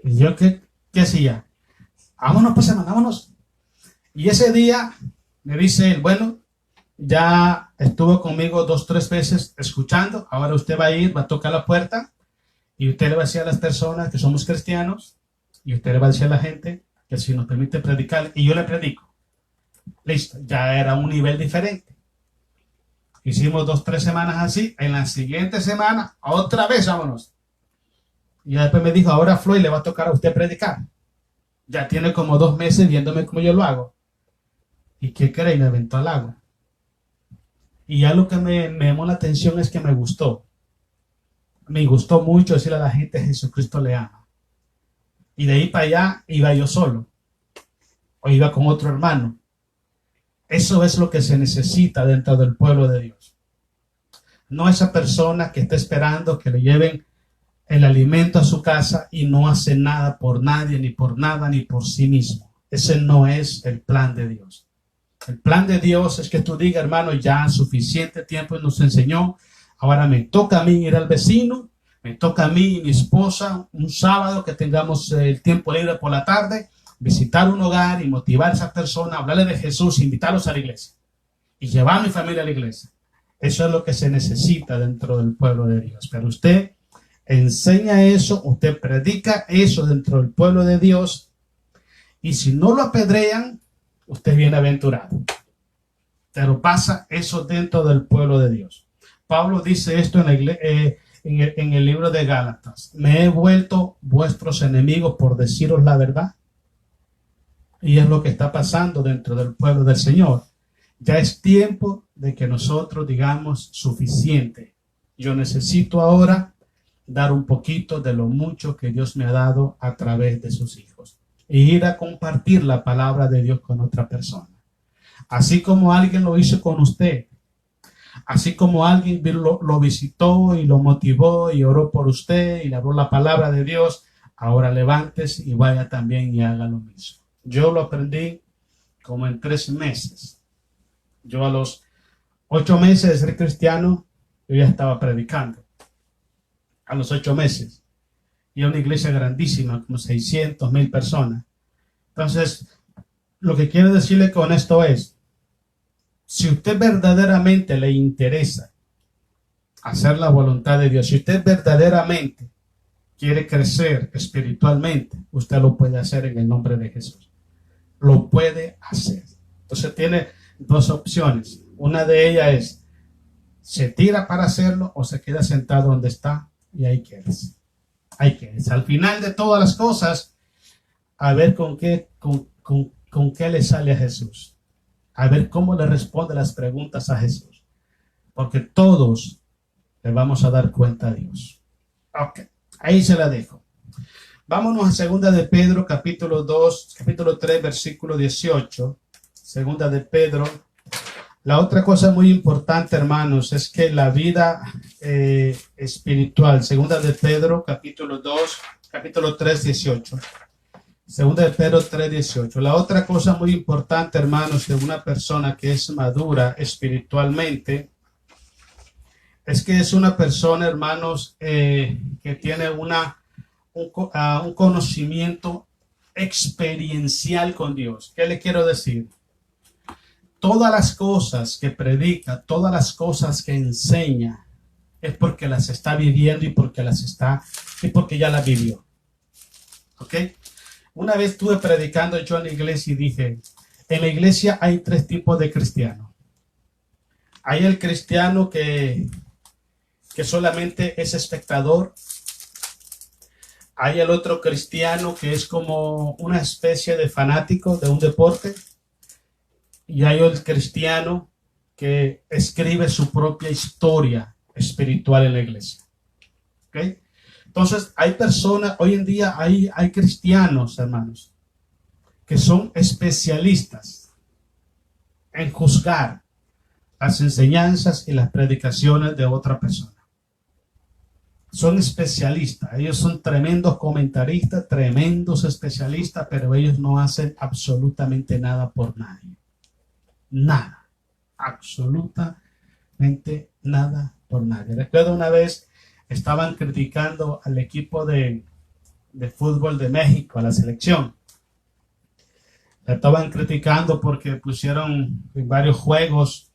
Y yo, ¿qué hacía? Vámonos, pues, hermano, vámonos. Y ese día me dice él, bueno, ya estuvo conmigo 2, 3 veces escuchando. Ahora usted va a ir, va a tocar la puerta y usted le va a decir a las personas que somos cristianos y usted le va a decir a la gente que si nos permite predicar y yo le predico. Listo, ya era un nivel diferente. Hicimos 2, 3 semanas así. En la siguiente semana, otra vez vámonos. Y después me dijo, ahora Floyd le va a tocar a usted predicar. Ya tiene como 2 meses viéndome cómo yo lo hago. ¿Y qué cree? Me aventó al agua. Y ya lo que me llamó la atención es que me gustó. Me gustó mucho decirle a la gente, Jesucristo le ama. Y de ahí para allá iba yo solo. O iba con otro hermano. Eso es lo que se necesita dentro del pueblo de Dios. No esa persona que está esperando que le lleven el alimento a su casa y no hace nada por nadie, ni por nada, ni por sí mismo. Ese no es el plan de Dios. El plan de Dios es que tú digas, hermano, ya suficiente tiempo nos enseñó. Ahora me toca a mí ir al vecino, me toca a mí y mi esposa un sábado que tengamos el tiempo libre por la tarde, visitar un hogar y motivar a esa persona, hablarle de Jesús, invitarlos a la iglesia y llevar a mi familia a la iglesia. Eso es lo que se necesita dentro del pueblo de Dios. Pero usted enseña eso, usted predica eso dentro del pueblo de Dios y si no lo apedrean, usted es bienaventurado. Pero pasa eso dentro del pueblo de Dios. Pablo dice esto en el libro de Gálatas. Me he vuelto vuestros enemigos por deciros la verdad. Y es lo que está pasando dentro del pueblo del Señor. Ya es tiempo de que nosotros digamos suficiente. Yo necesito ahora dar un poquito de lo mucho que Dios me ha dado a través de sus hijos. E ir a compartir la palabra de Dios con otra persona. Así como alguien lo hizo con usted. Así como alguien lo visitó y lo motivó y oró por usted y le habló la palabra de Dios, ahora levántese y vaya también y haga lo mismo. Yo lo aprendí como en 3 meses. Yo a los 8 meses de ser cristiano, yo ya estaba predicando. A los 8 meses. Y una iglesia grandísima, como 600,000 personas. Entonces, lo que quiero decirle con esto es, si usted verdaderamente le interesa hacer la voluntad de Dios, si usted verdaderamente quiere crecer espiritualmente, usted lo puede hacer en el nombre de Jesús. Lo puede hacer. Entonces tiene 2 opciones. Una de ellas es, se tira para hacerlo o se queda sentado donde está y ahí quedas. Ahí quedas. Al final de todas las cosas, a ver con qué le sale a Jesús. A ver cómo le responde las preguntas a Jesús. Porque todos le vamos a dar cuenta a Dios. Ok, ahí se la dejo. Vámonos a 2 de Pedro, capítulo 3, versículo 18. 2 de Pedro. La otra cosa muy importante, hermanos, es que la vida espiritual, 2 de Pedro, capítulo 3, 18. 2 de Pedro 3:18. La otra cosa muy importante, hermanos, de una persona que es madura espiritualmente, es que es una persona, hermanos, que tiene un conocimiento experiencial con Dios. ¿Qué le quiero decir? Todas las cosas que predica, todas las cosas que enseña, es porque las está viviendo y porque ya las vivió. ¿Ok? Una vez estuve predicando yo en la iglesia y dije, en la iglesia hay 3 tipos de cristianos. Hay el cristiano que solamente es espectador. Hay el otro cristiano que es como una especie de fanático de un deporte. Y hay el cristiano que escribe su propia historia espiritual en la iglesia. ¿Ok? Entonces, hay personas, hoy en día hay cristianos, hermanos, que son especialistas en juzgar las enseñanzas y las predicaciones de otra persona. Son especialistas, ellos son tremendos comentaristas, tremendos especialistas, pero ellos no hacen absolutamente nada por nadie. Nada, absolutamente nada por nadie. Recuerdo una vez estaban criticando al equipo de de fútbol de México, a la selección. La estaban criticando porque pusieron en varios juegos,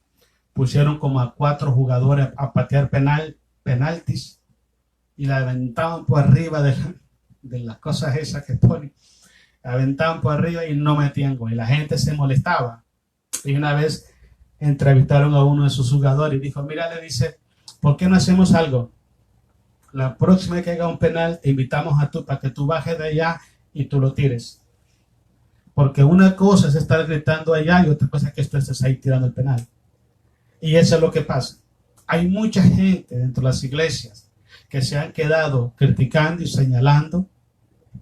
pusieron como a 4 jugadores a patear penaltis y la aventaban por arriba de las cosas esas que ponen. La aventaban por arriba y no metían gol. Y la gente se molestaba. Y una vez entrevistaron a uno de sus jugadores y dijo, mira, le dice, ¿por qué no hacemos algo? La próxima vez que haga un penal, te invitamos a tú para que tú bajes de allá y tú lo tires. Porque una cosa es estar gritando allá y otra cosa es que tú estés ahí tirando el penal. Y eso es lo que pasa. Hay mucha gente dentro de las iglesias que se han quedado criticando y señalando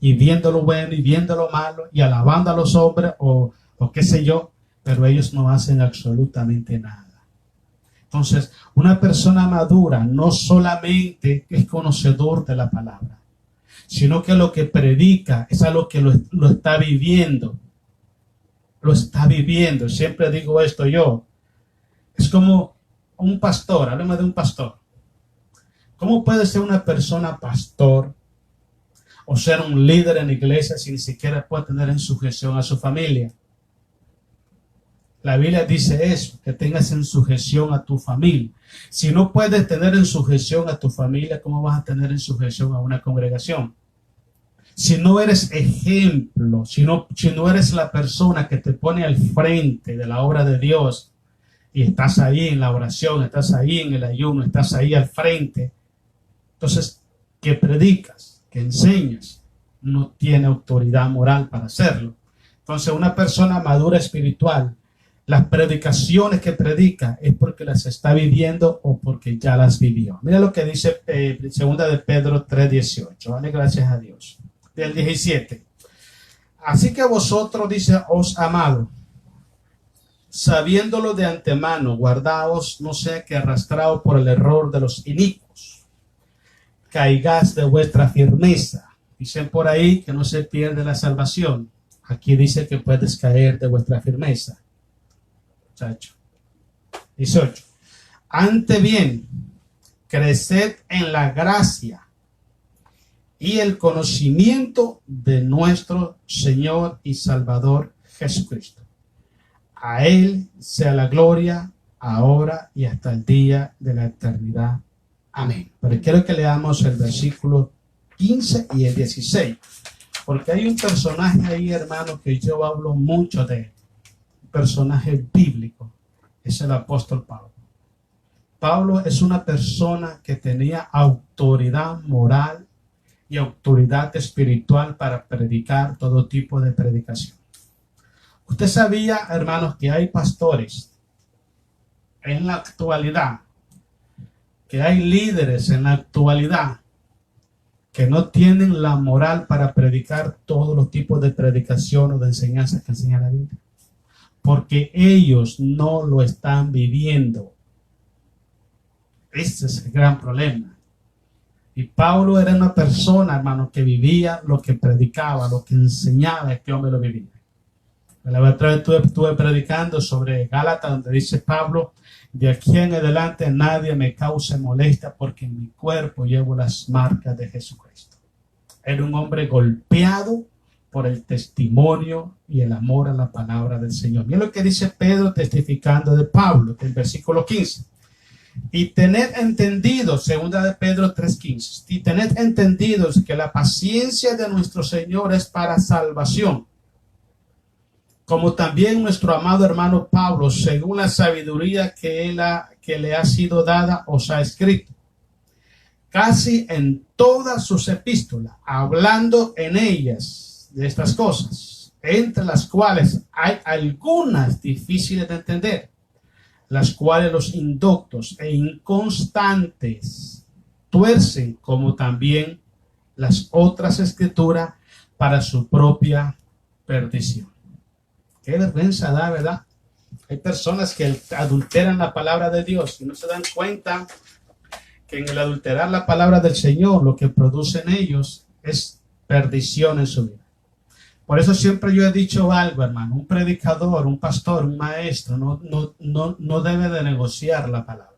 y viendo lo bueno y viendo lo malo y alabando a los hombres o qué sé yo, pero ellos no hacen absolutamente nada. Entonces, una persona madura no solamente es conocedor de la palabra, sino que lo que predica es algo que lo está viviendo. Lo está viviendo. Siempre digo esto yo. Es como un pastor. Háblame de un pastor. ¿Cómo puede ser una persona pastor o ser un líder en la iglesia si ni siquiera puede tener en sujeción a su familia? La Biblia dice eso, que tengas en sujeción a tu familia. Si no puedes tener en sujeción a tu familia, ¿cómo vas a tener en sujeción a una congregación? Si no eres ejemplo, si no eres la persona que te pone al frente de la obra de Dios y estás ahí en la oración, estás ahí en el ayuno, estás ahí al frente, entonces, que predicas, que enseñas, no tiene autoridad moral para hacerlo. Entonces, una persona madura espiritual, las predicaciones que predica es porque las está viviendo o porque ya las vivió. Mira lo que dice 2 de Pedro 3:18. Dale gracias a Dios. Del 17. Así que vosotros, dice, os amado, sabiéndolo de antemano, guardaos, no sea que arrastrados por el error de los inicuos, caigáis de vuestra firmeza. Dicen por ahí que no se pierde la salvación. Aquí dice que puedes caer de vuestra firmeza. Muchacho. 18. Ante bien, creced en la gracia y el conocimiento de nuestro Señor y Salvador Jesucristo. A Él sea la gloria, ahora y hasta el día de la eternidad. Amén. Pero quiero que leamos el versículo 15 y el 16, porque hay un personaje ahí, hermano, que yo hablo mucho de él. Un personaje bíblico. Es el apóstol Pablo. Pablo es una persona que tenía autoridad moral y autoridad espiritual para predicar todo tipo de predicación. Usted sabía, hermanos, que hay pastores en la actualidad, que hay líderes en la actualidad que no tienen la moral para predicar todos los tipos de predicación o de enseñanzas que enseña la Biblia, porque ellos no lo están viviendo. Ese es el gran problema. Y Pablo era una persona, hermano, que vivía lo que predicaba, lo que enseñaba. Este hombre lo vivía. La otra vez estuve predicando sobre Gálatas, donde dice Pablo, de aquí en adelante nadie me cause molestia porque en mi cuerpo llevo las marcas de Jesucristo. Era un hombre golpeado por el testimonio y el amor a la palabra del Señor. Mira lo que dice Pedro testificando de Pablo, del versículo 15. Y tened entendido, 2 de Pedro 3:15, y tened entendidos que la paciencia de nuestro Señor es para salvación, como también nuestro amado hermano Pablo, según la sabiduría que le ha sido dada, os ha escrito, casi en todas sus epístolas, hablando en ellas de estas cosas, entre las cuales hay algunas difíciles de entender, las cuales los indoctos e inconstantes tuercen, como también las otras escrituras, para su propia perdición. Qué vergüenza da, ¿verdad? Hay personas que adulteran la palabra de Dios y no se dan cuenta que en el adulterar la palabra del Señor lo que produce en ellos es perdición en su vida. Por eso siempre yo he dicho algo, hermano, un predicador, un pastor, un maestro no debe de negociar la palabra.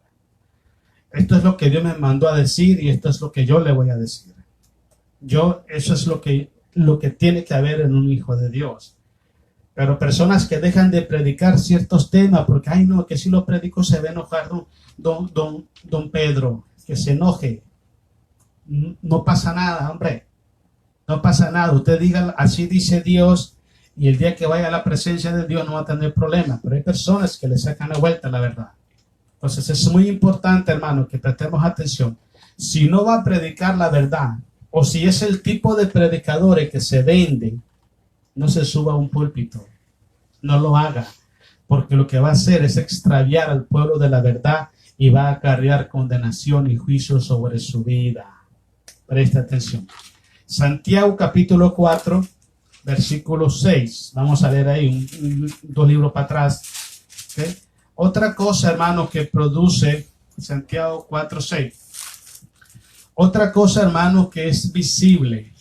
Esto es lo que Dios me mandó a decir y esto es lo que yo le voy a decir. Eso es lo que tiene que haber en un hijo de Dios. Pero personas que dejan de predicar ciertos temas porque, ay no, que si lo predico se va a enojar don Pedro, que se enoje. No pasa nada, hombre. No pasa nada. Usted diga, así dice Dios, y el día que vaya a la presencia de Dios no va a tener problemas. Pero hay personas que le sacan la vuelta a la verdad. Entonces es muy importante, hermano, que prestemos atención. Si no va a predicar la verdad, o si es el tipo de predicadores que se venden, no se suba a un púlpito. No lo haga. Porque lo que va a hacer es extraviar al pueblo de la verdad y va a acarrear condenación y juicio sobre su vida. Presta atención. Santiago capítulo 4, versículo 6. Vamos a leer ahí dos libros para atrás. ¿Okay? Otra cosa, hermano, que produce Santiago 4, 6. Otra cosa, hermano, que es visible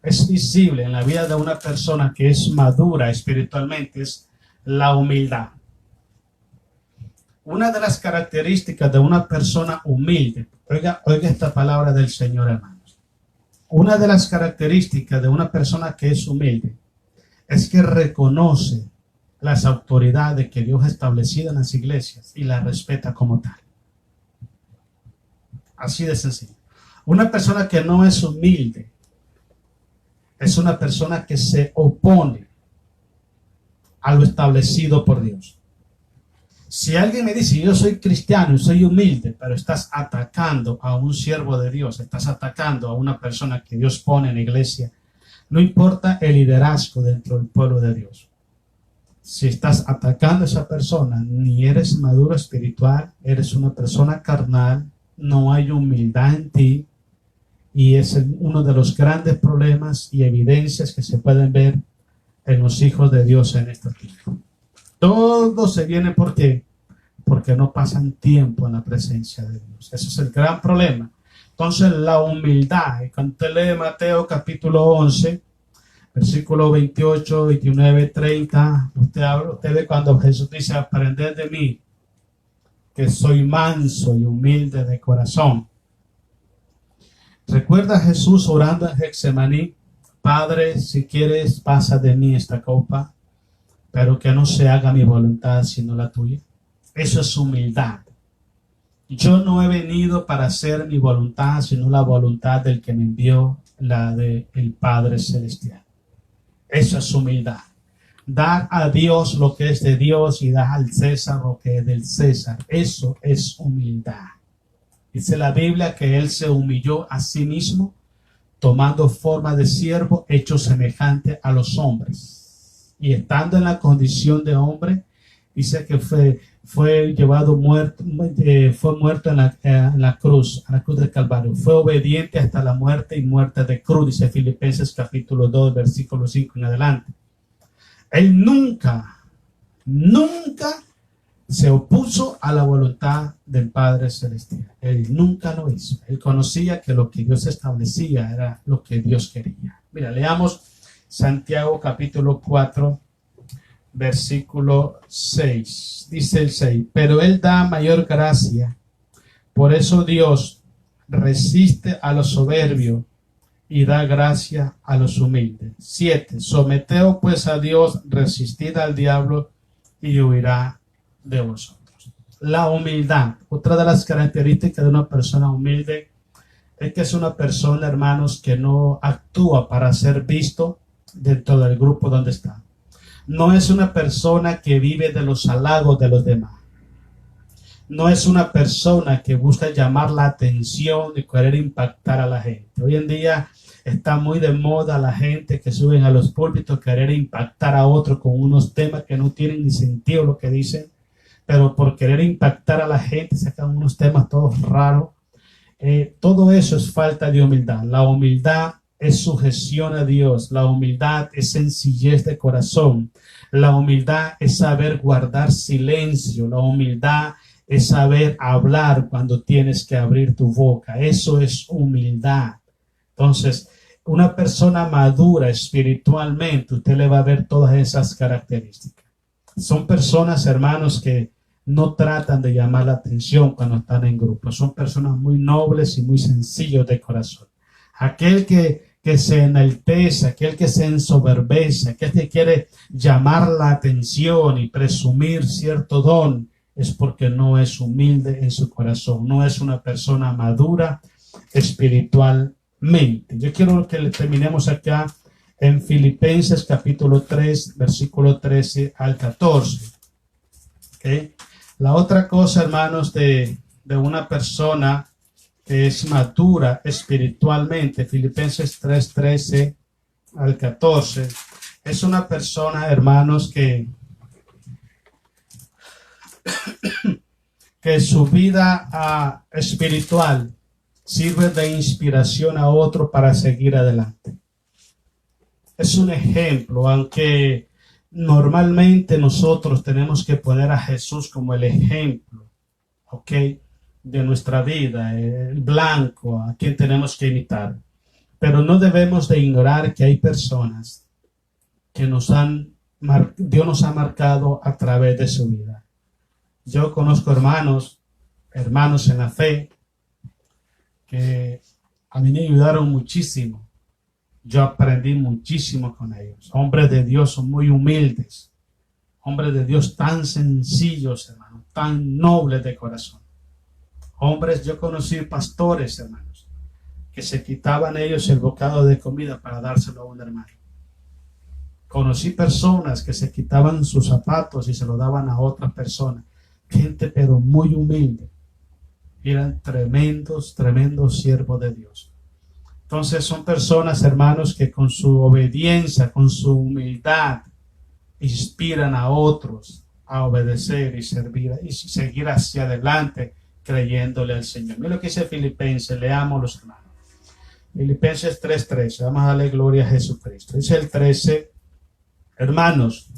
en la vida de una persona que es madura espiritualmente, es la humildad. Una de las características de una persona humilde, oiga esta palabra del Señor, hermanos. Una de las características de una persona que es humilde es que reconoce las autoridades que Dios ha establecido en las iglesias y las respeta como tal. Así de sencillo. Una persona que no es humilde es una persona que se opone a lo establecido por Dios. Si alguien me dice, yo soy cristiano y soy humilde, pero estás atacando a un siervo de Dios, estás atacando a una persona que Dios pone en la iglesia, no importa el liderazgo dentro del pueblo de Dios. Si estás atacando a esa persona, ni eres maduro espiritual, eres una persona carnal, no hay humildad en ti, y es uno de los grandes problemas y evidencias que se pueden ver en los hijos de Dios en este tiempo. Todo se viene ¿por qué? Porque no pasan tiempo en la presencia de Dios. Ese es el gran problema. Entonces la humildad, y cuando usted lee Mateo capítulo 11, versículo 28, 29, 30, usted ve cuando Jesús dice, aprended de mí, que soy manso y humilde de corazón. ¿Recuerda Jesús orando en Getsemaní? Padre, si quieres, pasa de mí esta copa, pero que no se haga mi voluntad sino la tuya. Eso es humildad. Yo no he venido para hacer mi voluntad, sino la voluntad del que me envió, la del Padre Celestial. Eso es humildad. Dar a Dios lo que es de Dios y dar al César lo que es del César. Eso es humildad. Dice la Biblia que Él se humilló a sí mismo, tomando forma de siervo, hecho semejante a los hombres. Y estando en la condición de hombre, dice que fue muerto en la cruz del Calvario. Fue obediente hasta la muerte y muerte de cruz, dice Filipenses capítulo 2, versículo 5 en adelante. Él nunca se opuso a la voluntad del Padre Celestial. Él nunca lo hizo. Él conocía que lo que Dios establecía era lo que Dios quería. Mira, leamos Santiago capítulo 4, versículo 6. Dice el 6, pero Él da mayor gracia. Por eso Dios resiste a los soberbios y da gracia a los humildes. 7. Someteos pues a Dios, resistid al diablo y huirá de vosotros. La humildad. Otra de las características de una persona humilde es que es una persona, hermanos, que no actúa para ser visto dentro del grupo donde está. No es una persona que vive de los halagos de los demás. No es una persona que busca llamar la atención y querer impactar a la gente. Hoy en día está muy de moda la gente que suben a los púlpitos querer impactar a otros con unos temas que no tienen ni sentido lo que dicen, pero por querer impactar a la gente sacan unos temas todos raros. Todo eso es falta de humildad. La humildad es sujeción a Dios. La humildad es sencillez de corazón. La humildad es saber guardar silencio. La humildad es saber hablar cuando tienes que abrir tu boca. Eso es humildad. Entonces, una persona madura espiritualmente, usted le va a ver todas esas características. Son personas, hermanos, que no tratan de llamar la atención cuando están en grupo. Son personas muy nobles y muy sencillos de corazón. Aquel que que se enaltece, aquel que se ensoberbece, aquel que quiere llamar la atención y presumir cierto don, es porque no es humilde en su corazón, no es una persona madura espiritualmente. Yo quiero que terminemos acá en Filipenses capítulo 3, versículo 13 al 14. ¿Okay? La otra cosa, hermanos, de una persona que es madura espiritualmente, Filipenses 3, 13 al 14, es una persona, hermanos, que su vida espiritual sirve de inspiración a otro para seguir adelante. Es un ejemplo, aunque normalmente nosotros tenemos que poner a Jesús como el ejemplo, ¿ok?, de nuestra vida, el blanco a quien tenemos que imitar. Pero no debemos de ignorar que hay personas que Dios nos ha marcado a través de su vida. Yo conozco hermanos en la fe, que a mí me ayudaron muchísimo. Yo aprendí muchísimo con ellos. Hombres de Dios son muy humildes. Hombres de Dios tan sencillos, hermanos, tan nobles de corazón. Hombres, yo conocí pastores, hermanos, que se quitaban ellos el bocado de comida para dárselo a un hermano. Conocí personas que se quitaban sus zapatos y se lo daban a otra persona. Gente pero muy humilde. Eran tremendos siervos de Dios. Entonces son personas, hermanos, que con su obediencia, con su humildad, inspiran a otros a obedecer y servir y seguir hacia adelante creyéndole al Señor. Mira lo que dice Filipenses, leamos los hermanos. Filipenses 3:13, vamos a darle gloria a Jesucristo. Dice el 13, hermanos,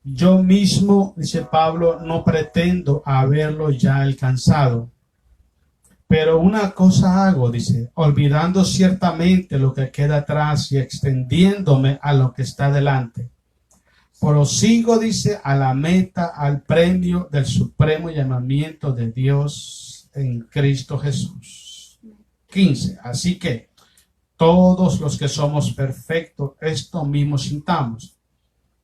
yo mismo, dice Pablo, no pretendo haberlo ya alcanzado, pero una cosa hago, dice, olvidando ciertamente lo que queda atrás y extendiéndome a lo que está delante. Prosigo, dice, a la meta, al premio del supremo llamamiento de Dios en Cristo Jesús. 15. Así que todos los que somos perfectos, esto mismo sintamos.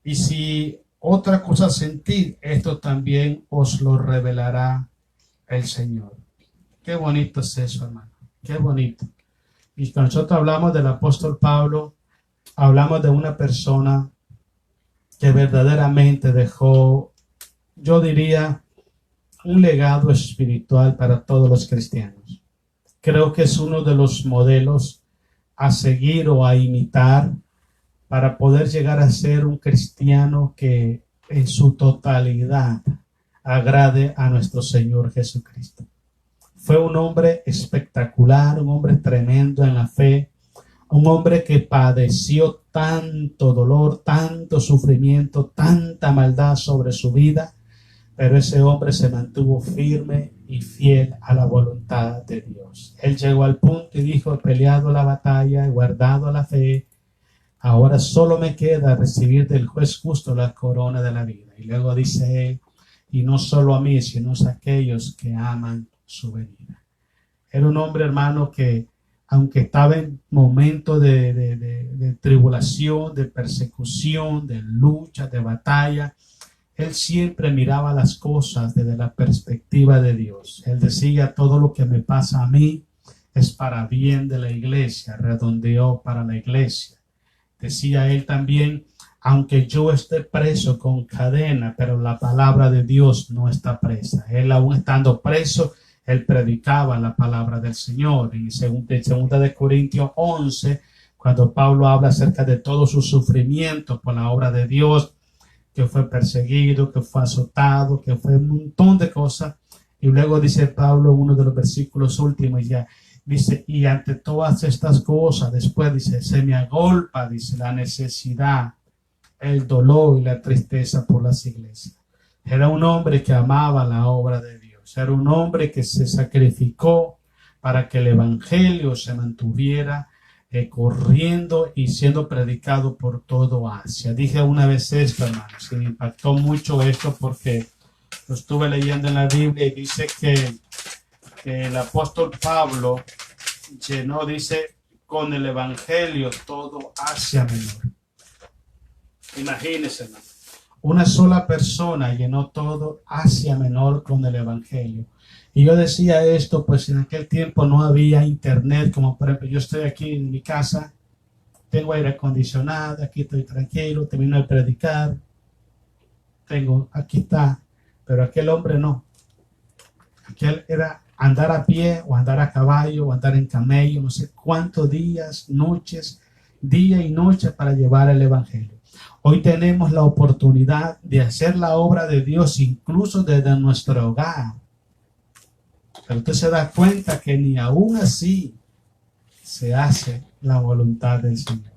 Y si otra cosa sentid, esto también os lo revelará el Señor. Qué bonito es eso, hermano. Qué bonito. Y cuando nosotros hablamos del apóstol Pablo, hablamos de una persona que verdaderamente dejó, yo diría, un legado espiritual para todos los cristianos. Creo que es uno de los modelos a seguir o a imitar para poder llegar a ser un cristiano que en su totalidad agrade a nuestro Señor Jesucristo. Fue un hombre espectacular, un hombre tremendo en la fe, un hombre que padeció tanto dolor, tanto sufrimiento, tanta maldad sobre su vida, pero ese hombre se mantuvo firme y fiel a la voluntad de Dios. Él llegó al punto y dijo, he peleado la batalla, he guardado la fe, ahora solo me queda recibir del juez justo la corona de la vida. Y luego dice él, y no solo a mí, sino a aquellos que aman su venida. Era un hombre, hermano, que aunque estaba en momentos de tribulación, de persecución, de lucha, de batalla, él siempre miraba las cosas desde la perspectiva de Dios. Él decía, todo lo que me pasa a mí es para bien de la iglesia, redondeó para la iglesia. Decía él también, aunque yo esté preso con cadena, pero la palabra de Dios no está presa. Él aún estando preso, él predicaba la palabra del Señor. En 2 de Corintios 11, cuando Pablo habla acerca de todo su sufrimiento por la obra de Dios, que fue perseguido, que fue azotado, que fue un montón de cosas. Y luego dice Pablo, uno de los versículos últimos ya, dice, y ante todas estas cosas, después dice, se me agolpa, dice, la necesidad, el dolor y la tristeza por las iglesias. Era un hombre que amaba la obra de Dios. Era un hombre que se sacrificó para que el evangelio se mantuviera corriendo y siendo predicado por todo Asia. Dije una vez esto, hermanos, y me impactó mucho esto porque lo estuve leyendo en la Biblia y dice que el apóstol Pablo llenó, dice, con el evangelio todo Asia Menor. Imagínense, hermano. Una sola persona llenó todo Asia Menor con el evangelio. Y yo decía esto, pues en aquel tiempo no había internet, como por ejemplo, yo estoy aquí en mi casa, tengo aire acondicionado, aquí estoy tranquilo, termino de predicar, aquí está, pero aquel hombre no. Aquel era andar a pie o andar a caballo o andar en camello, no sé cuántos días, noches, día y noche para llevar el evangelio. Hoy tenemos la oportunidad de hacer la obra de Dios incluso desde nuestro hogar. Pero usted se da cuenta que ni aún así se hace la voluntad del Señor.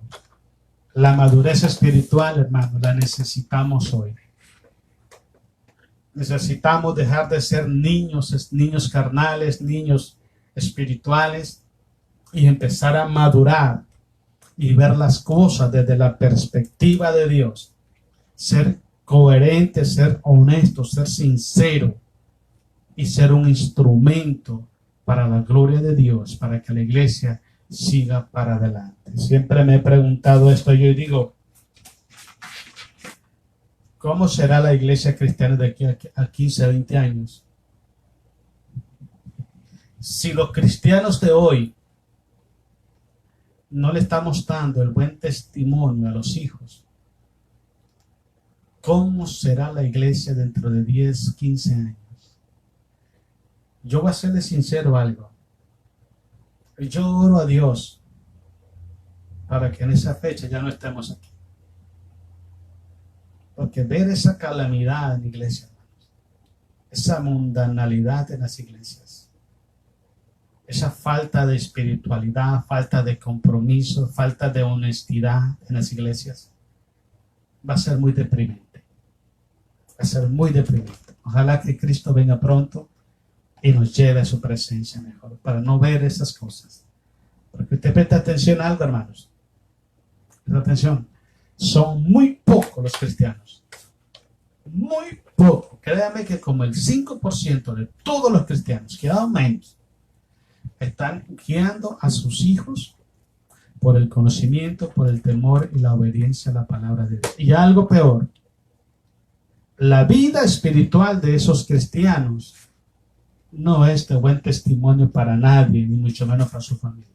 La madurez espiritual, hermano, la necesitamos hoy. Necesitamos dejar de ser niños carnales, niños espirituales y empezar a madurar y ver las cosas desde la perspectiva de Dios. Ser coherente, ser honesto, ser sincero y ser un instrumento para la gloria de Dios, para que la iglesia siga para adelante. Siempre me he preguntado esto, yo digo, ¿cómo será la iglesia cristiana de aquí a 15, 20 años? Si los cristianos de hoy no le estamos dando el buen testimonio a los hijos, ¿cómo será la iglesia dentro de 10, 15 años? Yo voy a serle sincero algo. Yo oro a Dios para que en esa fecha ya no estemos aquí. Porque ver esa calamidad en la iglesia, esa mundanalidad en las iglesias, esa falta de espiritualidad, falta de compromiso, falta de honestidad en las iglesias, va a ser muy deprimente. Va a ser muy deprimente. Ojalá que Cristo venga pronto y nos lleve a su presencia mejor, para no ver esas cosas. Porque usted presta atención a algo, hermanos. Presta atención. Son muy pocos los cristianos. Muy pocos. Créame que como el 5% de todos los cristianos, quedado menos, están guiando a sus hijos por el conocimiento, por el temor y la obediencia a la palabra de Dios. Y algo peor, la vida espiritual de esos cristianos no es de buen testimonio para nadie, ni mucho menos para su familia.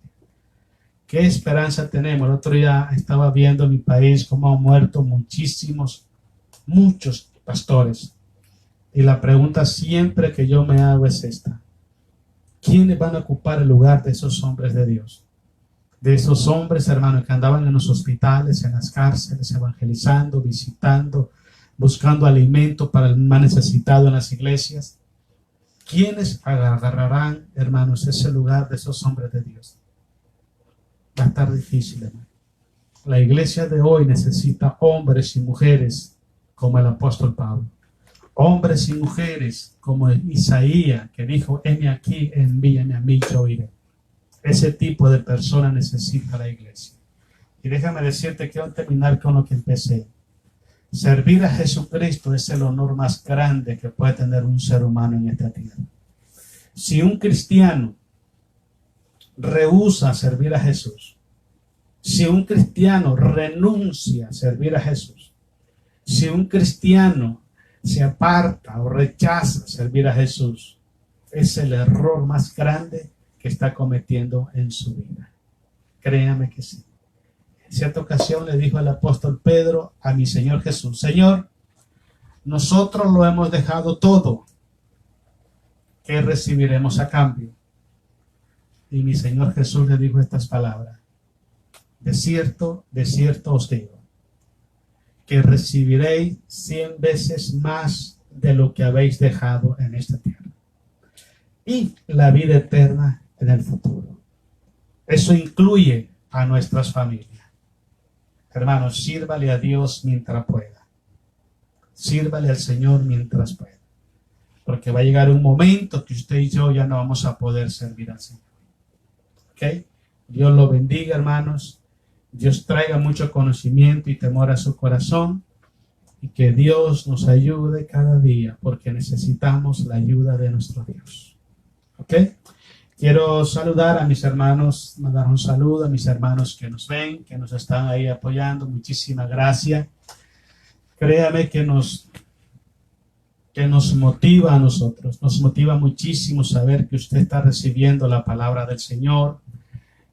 ¿Qué esperanza tenemos? El otro día estaba viendo en mi país cómo han muerto muchos pastores. Y la pregunta siempre que yo me hago es esta: ¿quiénes van a ocupar el lugar de esos hombres de Dios? De esos hombres, hermanos, que andaban en los hospitales, en las cárceles, evangelizando, visitando, buscando alimento para el más necesitado en las iglesias. ¿Quiénes agarrarán, hermanos, ese lugar de esos hombres de Dios? Va a estar difícil, hermano. La iglesia de hoy necesita hombres y mujeres como el apóstol Pablo. Hombres y mujeres como Isaías, que dijo: heme aquí, envíame a mí, yo iré. Ese tipo de persona necesita la iglesia. Y déjame decirte, quiero terminar con lo que empecé. Servir a Jesucristo es el honor más grande que puede tener un ser humano en esta tierra. Si un cristiano rehúsa servir a Jesús, si un cristiano renuncia a servir a Jesús, si un cristiano se aparta o rechaza servir a Jesús, es el error más grande que está cometiendo en su vida. Créame que sí. En cierta ocasión le dijo el apóstol Pedro a mi Señor Jesús: Señor, nosotros lo hemos dejado todo, ¿qué recibiremos a cambio? Y mi Señor Jesús le dijo estas palabras: de cierto os digo, que recibiréis 100 veces más de lo que habéis dejado en esta tierra, y la vida eterna en el futuro. Eso incluye a nuestras familias. Hermanos, sírvale a Dios mientras pueda. Sírvale al Señor mientras pueda. Porque va a llegar un momento que usted y yo ya no vamos a poder servir al Señor. ¿Ok? Dios lo bendiga, hermanos. Dios traiga mucho conocimiento y temor a su corazón. Y que Dios nos ayude cada día, porque necesitamos la ayuda de nuestro Dios. ¿Ok? Quiero saludar a mis hermanos, mandar un saludo a mis hermanos que nos ven, que nos están ahí apoyando. Muchísimas gracias. Créame que nos motiva a nosotros, nos motiva muchísimo saber que usted está recibiendo la palabra del Señor.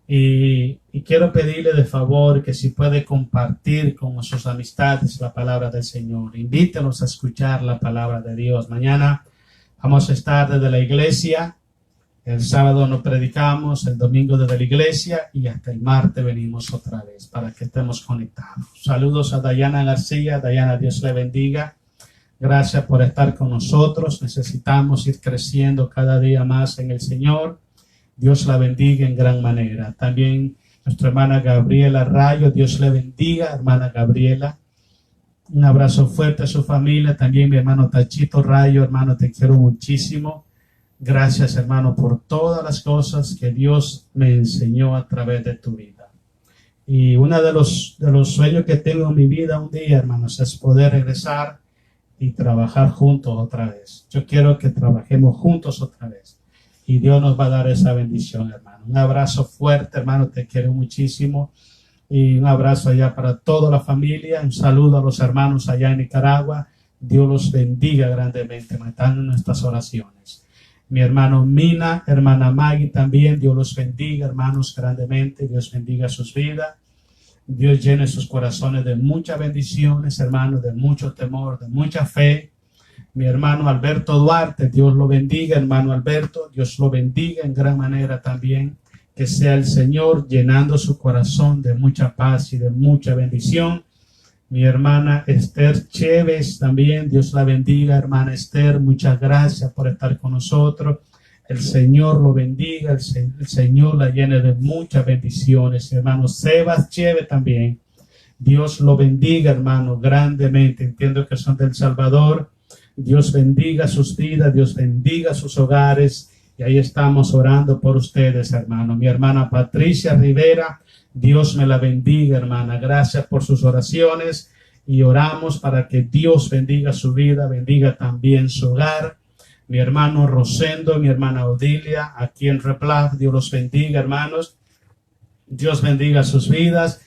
Y quiero pedirle de favor que si puede compartir con sus amistades la palabra del Señor. Invítenos a escuchar la palabra de Dios. Mañana vamos a estar desde la iglesia. El sábado nos predicamos, el domingo desde la iglesia y hasta el martes venimos otra vez para que estemos conectados. Saludos a Dayana García. Dayana, Dios le bendiga. Gracias por estar con nosotros. Necesitamos ir creciendo cada día más en el Señor. Dios la bendiga en gran manera. También nuestra hermana Gabriela Rayo. Dios le bendiga, hermana Gabriela. Un abrazo fuerte a su familia. También mi hermano Tachito Rayo. Hermano, te quiero muchísimo. Gracias, hermano, por todas las cosas que Dios me enseñó a través de tu vida. Y uno de los sueños que tengo en mi vida un día, hermanos, es poder regresar y trabajar juntos otra vez. Yo quiero que trabajemos juntos otra vez. Y Dios nos va a dar esa bendición, hermano. Un abrazo fuerte, hermano, te quiero muchísimo. Y un abrazo allá para toda la familia. Un saludo a los hermanos allá en Nicaragua. Dios los bendiga grandemente. Están en nuestras oraciones. Mi hermano Mina, hermana Maggie también, Dios los bendiga, hermanos, grandemente. Dios bendiga sus vidas. Dios llene sus corazones de muchas bendiciones, hermanos, de mucho temor, de mucha fe. Mi hermano Alberto Duarte, Dios lo bendiga, hermano Alberto. Dios lo bendiga en gran manera también. Que sea el Señor llenando su corazón de mucha paz y de mucha bendición. Mi hermana Esther Chévez también, Dios la bendiga, hermana Esther, muchas gracias por estar con nosotros. El Señor lo bendiga, el Señor la llene de muchas bendiciones. Hermano Sebas Chévez también, Dios lo bendiga, hermano, grandemente. Entiendo que son del Salvador. Dios bendiga sus vidas, Dios bendiga sus hogares. Y ahí estamos orando por ustedes, hermano. Mi hermana Patricia Rivera, Dios me la bendiga, hermana. Gracias por sus oraciones y oramos para que Dios bendiga su vida, bendiga también su hogar. Mi hermano Rosendo, mi hermana Odilia, aquí en Replaf, Dios los bendiga, hermanos. Dios bendiga sus vidas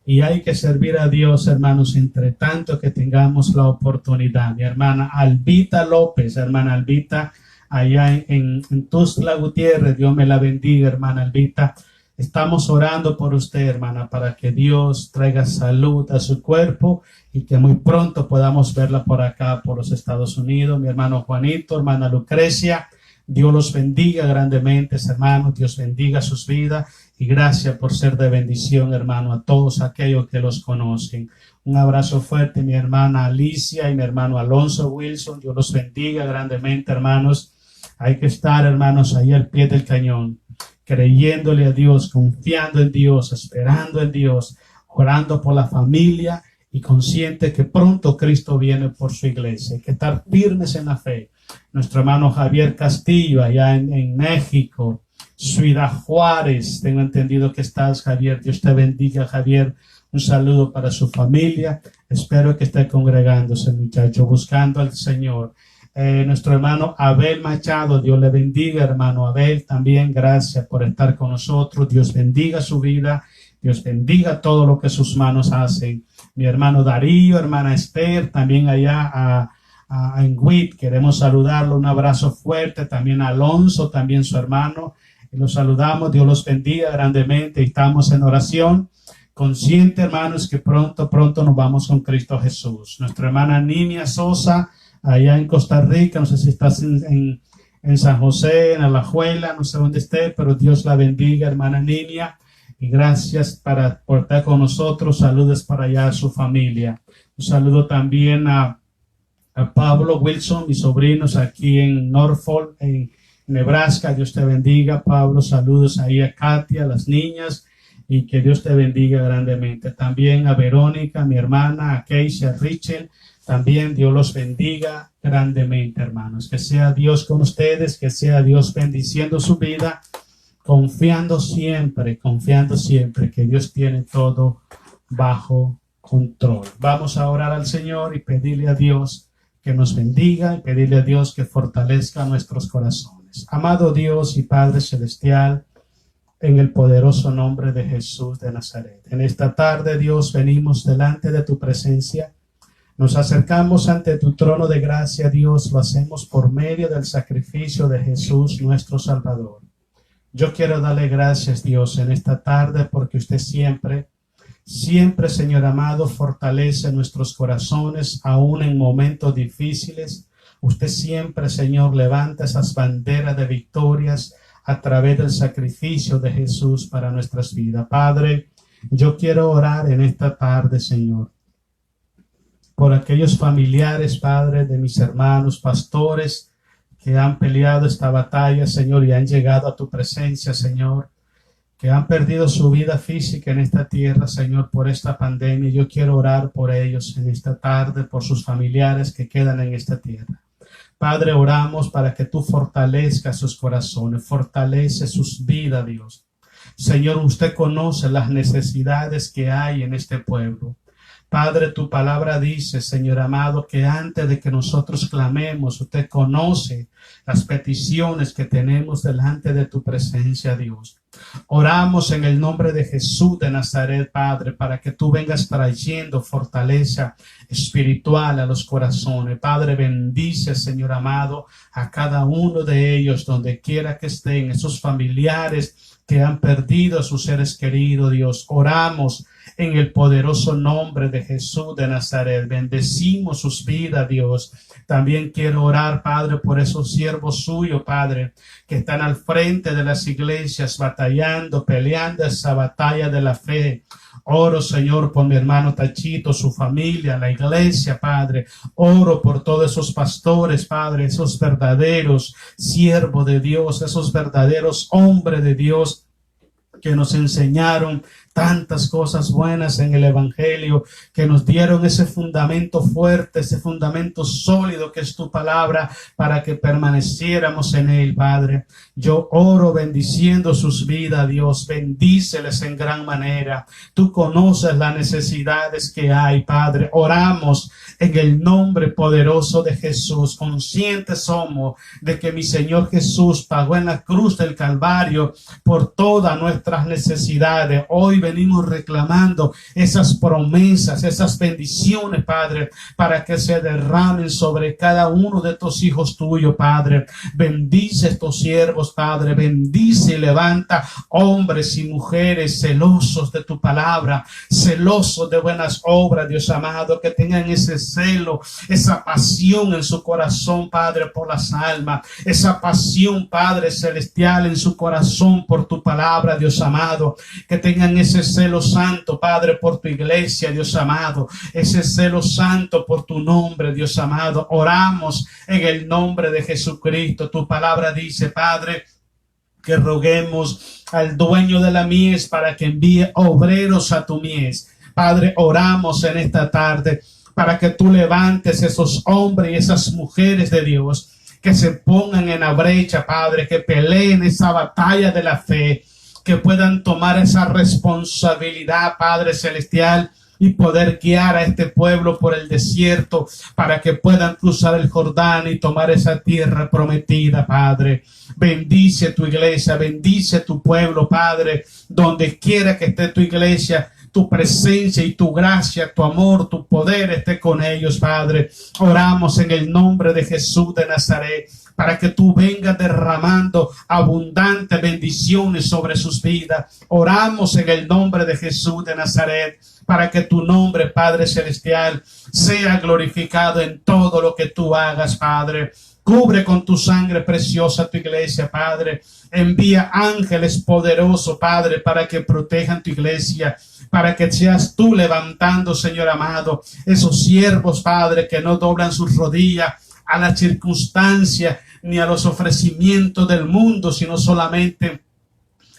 y hay que servir a Dios, hermanos, entre tanto que tengamos la oportunidad. Mi hermana Albita López, hermana Albita, allá en Tuxtla Gutiérrez, Dios me la bendiga, hermana Albita. Estamos orando por usted, hermana, para que Dios traiga salud a su cuerpo y que muy pronto podamos verla por acá, por los Estados Unidos. Mi hermano Juanito, hermana Lucrecia, Dios los bendiga grandemente, hermanos. Dios bendiga sus vidas y gracias por ser de bendición, hermano, a todos aquellos que los conocen. Un abrazo fuerte, mi hermana Alicia y mi hermano Alonso Wilson. Dios los bendiga grandemente, hermanos. Hay que estar, hermanos, ahí al pie del cañón, creyéndole a Dios, confiando en Dios, esperando en Dios, orando por la familia y consciente que pronto Cristo viene por su iglesia. Hay que estar firmes en la fe. Nuestro hermano Javier Castillo, allá en México, Ciudad Juárez, tengo entendido que estás, Javier. Dios te bendiga, Javier. Un saludo para su familia. Espero que esté congregándose, muchacho, buscando al Señor. Nuestro hermano Abel Machado, Dios le bendiga, hermano Abel, también gracias por estar con nosotros. Dios bendiga su vida, Dios bendiga todo lo que sus manos hacen. Mi hermano Darío, hermana Esther, también allá en WIT, queremos saludarlo, un abrazo fuerte. También a Alonso, también su hermano, y los saludamos. Dios los bendiga grandemente. Estamos en oración, consciente, hermanos, que pronto nos vamos con Cristo Jesús. Nuestra hermana Ninia Sosa, allá en Costa Rica, no sé si estás en San José, en Alajuela, no sé dónde esté, pero Dios la bendiga, hermana Ninia, y gracias por estar con nosotros. Saludos para allá a su familia. Un saludo también a Pablo Wilson, mis sobrinos aquí en Norfolk, en Nebraska. Dios te bendiga, Pablo. Saludos ahí a Katia, a las niñas, y que Dios te bendiga grandemente. También a Verónica, mi hermana, a Keisha, a Richel. También Dios los bendiga grandemente, hermanos. Que sea Dios con ustedes, que sea Dios bendiciendo su vida, confiando siempre que Dios tiene todo bajo control. Vamos a orar al Señor y pedirle a Dios que nos bendiga y pedirle a Dios que fortalezca nuestros corazones. oraciones. Amado Dios y Padre Celestial, en el poderoso nombre de Jesús de Nazaret. En esta tarde, Dios, venimos delante de tu presencia. Nos acercamos ante tu trono de gracia, Dios. Lo hacemos por medio del sacrificio de Jesús, nuestro Salvador. Yo quiero darle gracias, Dios, en esta tarde porque usted siempre, Señor amado, fortalece nuestros corazones, aún en momentos difíciles. Usted siempre, Señor, levanta esas banderas de victorias a través del sacrificio de Jesús para nuestras vidas. Padre, yo quiero orar en esta tarde, Señor, por aquellos familiares, Padre, de mis hermanos, pastores, que han peleado esta batalla, Señor, y han llegado a tu presencia, Señor, que han perdido su vida física en esta tierra, Señor, por esta pandemia. Yo quiero orar por ellos en esta tarde, por sus familiares que quedan en esta tierra. Padre, oramos para que tú fortalezcas sus corazones, fortalece sus vidas, Dios. Señor, usted conoce las necesidades que hay en este pueblo. Padre, tu palabra dice, Señor amado, que antes de que nosotros clamemos, usted conoce las peticiones que tenemos delante de tu presencia, Dios. Oramos en el nombre de Jesús de Nazaret, Padre, para que tú vengas trayendo fortaleza espiritual a los corazones. Padre, bendice, Señor amado, a cada uno de ellos, donde quiera que estén, esos familiares que han perdido a sus seres queridos, Dios. Oramos en el poderoso nombre de Jesús de Nazaret. Bendecimos sus vidas, Dios. También quiero orar, Padre, por esos siervos suyos, Padre, que están al frente de las iglesias batallando, peleando esa batalla de la fe. Oro, Señor, por mi hermano Tachito, su familia, la iglesia, Padre. Oro por todos esos pastores, Padre, esos verdaderos siervos de Dios, esos verdaderos hombres de Dios que nos enseñaron tantas cosas buenas en el evangelio, que nos dieron ese fundamento fuerte, ese fundamento sólido que es tu palabra, para que permaneciéramos en él, Padre. Yo oro bendiciendo sus vidas, Dios. Bendíceles en gran manera. Tú conoces las necesidades que hay, Padre. Oramos en el nombre poderoso de Jesús. Conscientes somos de que mi Señor Jesús pagó en la cruz del Calvario por todas nuestras necesidades. Hoy venimos reclamando esas promesas, esas bendiciones, Padre, para que se derramen sobre cada uno de estos hijos tuyos, Padre. Bendice estos siervos, Padre. Bendice y levanta hombres y mujeres celosos de tu palabra, celosos de buenas obras, Dios amado, que tengan ese celo, esa pasión en su corazón, Padre, por las almas, esa pasión, Padre celestial, en su corazón por tu palabra, Dios amado, que tengan ese celo santo, Padre, por tu iglesia, Dios amado, ese celo santo por tu nombre, Dios amado. Oramos en el nombre de Jesucristo. Tu palabra dice, Padre, que roguemos al dueño de la mies para que envíe obreros a tu mies. Padre, oramos en esta tarde para que tú levantes esos hombres y esas mujeres de Dios que se pongan en la brecha, Padre, que peleen esa batalla de la fe, que puedan tomar esa responsabilidad, Padre celestial, y poder guiar a este pueblo por el desierto para que puedan cruzar el Jordán y tomar esa tierra prometida, Padre. Bendice tu iglesia, bendice tu pueblo, Padre, donde quiera que esté tu iglesia. Tu presencia y tu gracia, tu amor, tu poder esté con ellos, Padre. Oramos en el nombre de Jesús de Nazaret, para que tú vengas derramando abundantes bendiciones sobre sus vidas. Oramos en el nombre de Jesús de Nazaret, para que tu nombre, Padre celestial, sea glorificado en todo lo que tú hagas, Padre. Cubre con tu sangre preciosa tu iglesia, Padre. Envía ángeles poderosos, Padre, para que protejan tu iglesia, para que seas tú levantando, Señor amado, esos siervos, Padre, que no doblan sus rodillas a las circunstancias ni a los ofrecimientos del mundo, sino solamente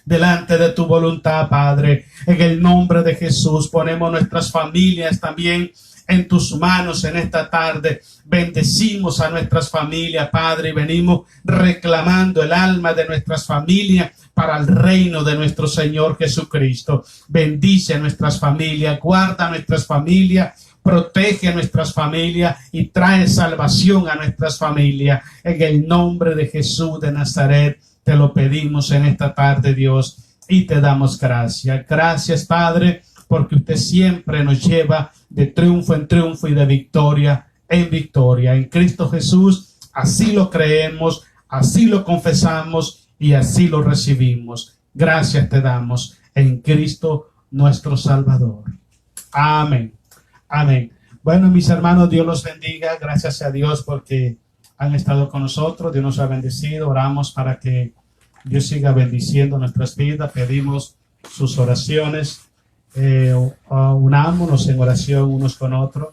delante de tu voluntad, Padre. En el nombre de Jesús ponemos nuestras familias también en tus manos en esta tarde. Bendecimos a nuestras familias, Padre, y venimos reclamando el alma de nuestras familias para el reino de nuestro Señor Jesucristo. Bendice a nuestras familias, guarda a nuestras familias protege a nuestras familias y trae salvación a nuestras familias. En el nombre de Jesús de Nazaret te lo pedimos en esta tarde, Dios, y te damos gracias. Gracias, Padre, porque usted siempre nos lleva de triunfo en triunfo y de victoria en victoria. En Cristo Jesús, así lo creemos, así lo confesamos y así lo recibimos. Gracias te damos en Cristo nuestro Salvador. Amén. Amén. Bueno, mis hermanos, Dios los bendiga. Gracias a Dios porque han estado con nosotros. Dios nos ha bendecido. Oramos para que Dios siga bendiciendo nuestras vidas. Pedimos sus oraciones. Unámonos en oración unos con otros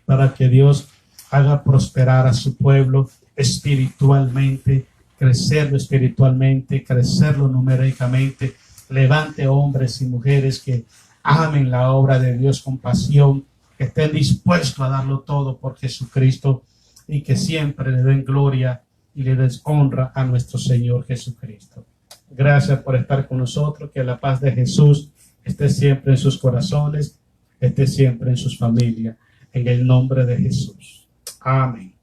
para que Dios haga prosperar a su pueblo espiritualmente, crecerlo espiritualmente, crecerlo numéricamente. Levante hombres y mujeres que amen la obra de Dios con pasión, que estén dispuestos a darlo todo por Jesucristo y que siempre le den gloria y le den honra a nuestro Señor Jesucristo. Gracias por estar con nosotros. Que la paz de Jesús esté siempre en sus corazones, esté siempre en sus familias. En el nombre de Jesús. Amén.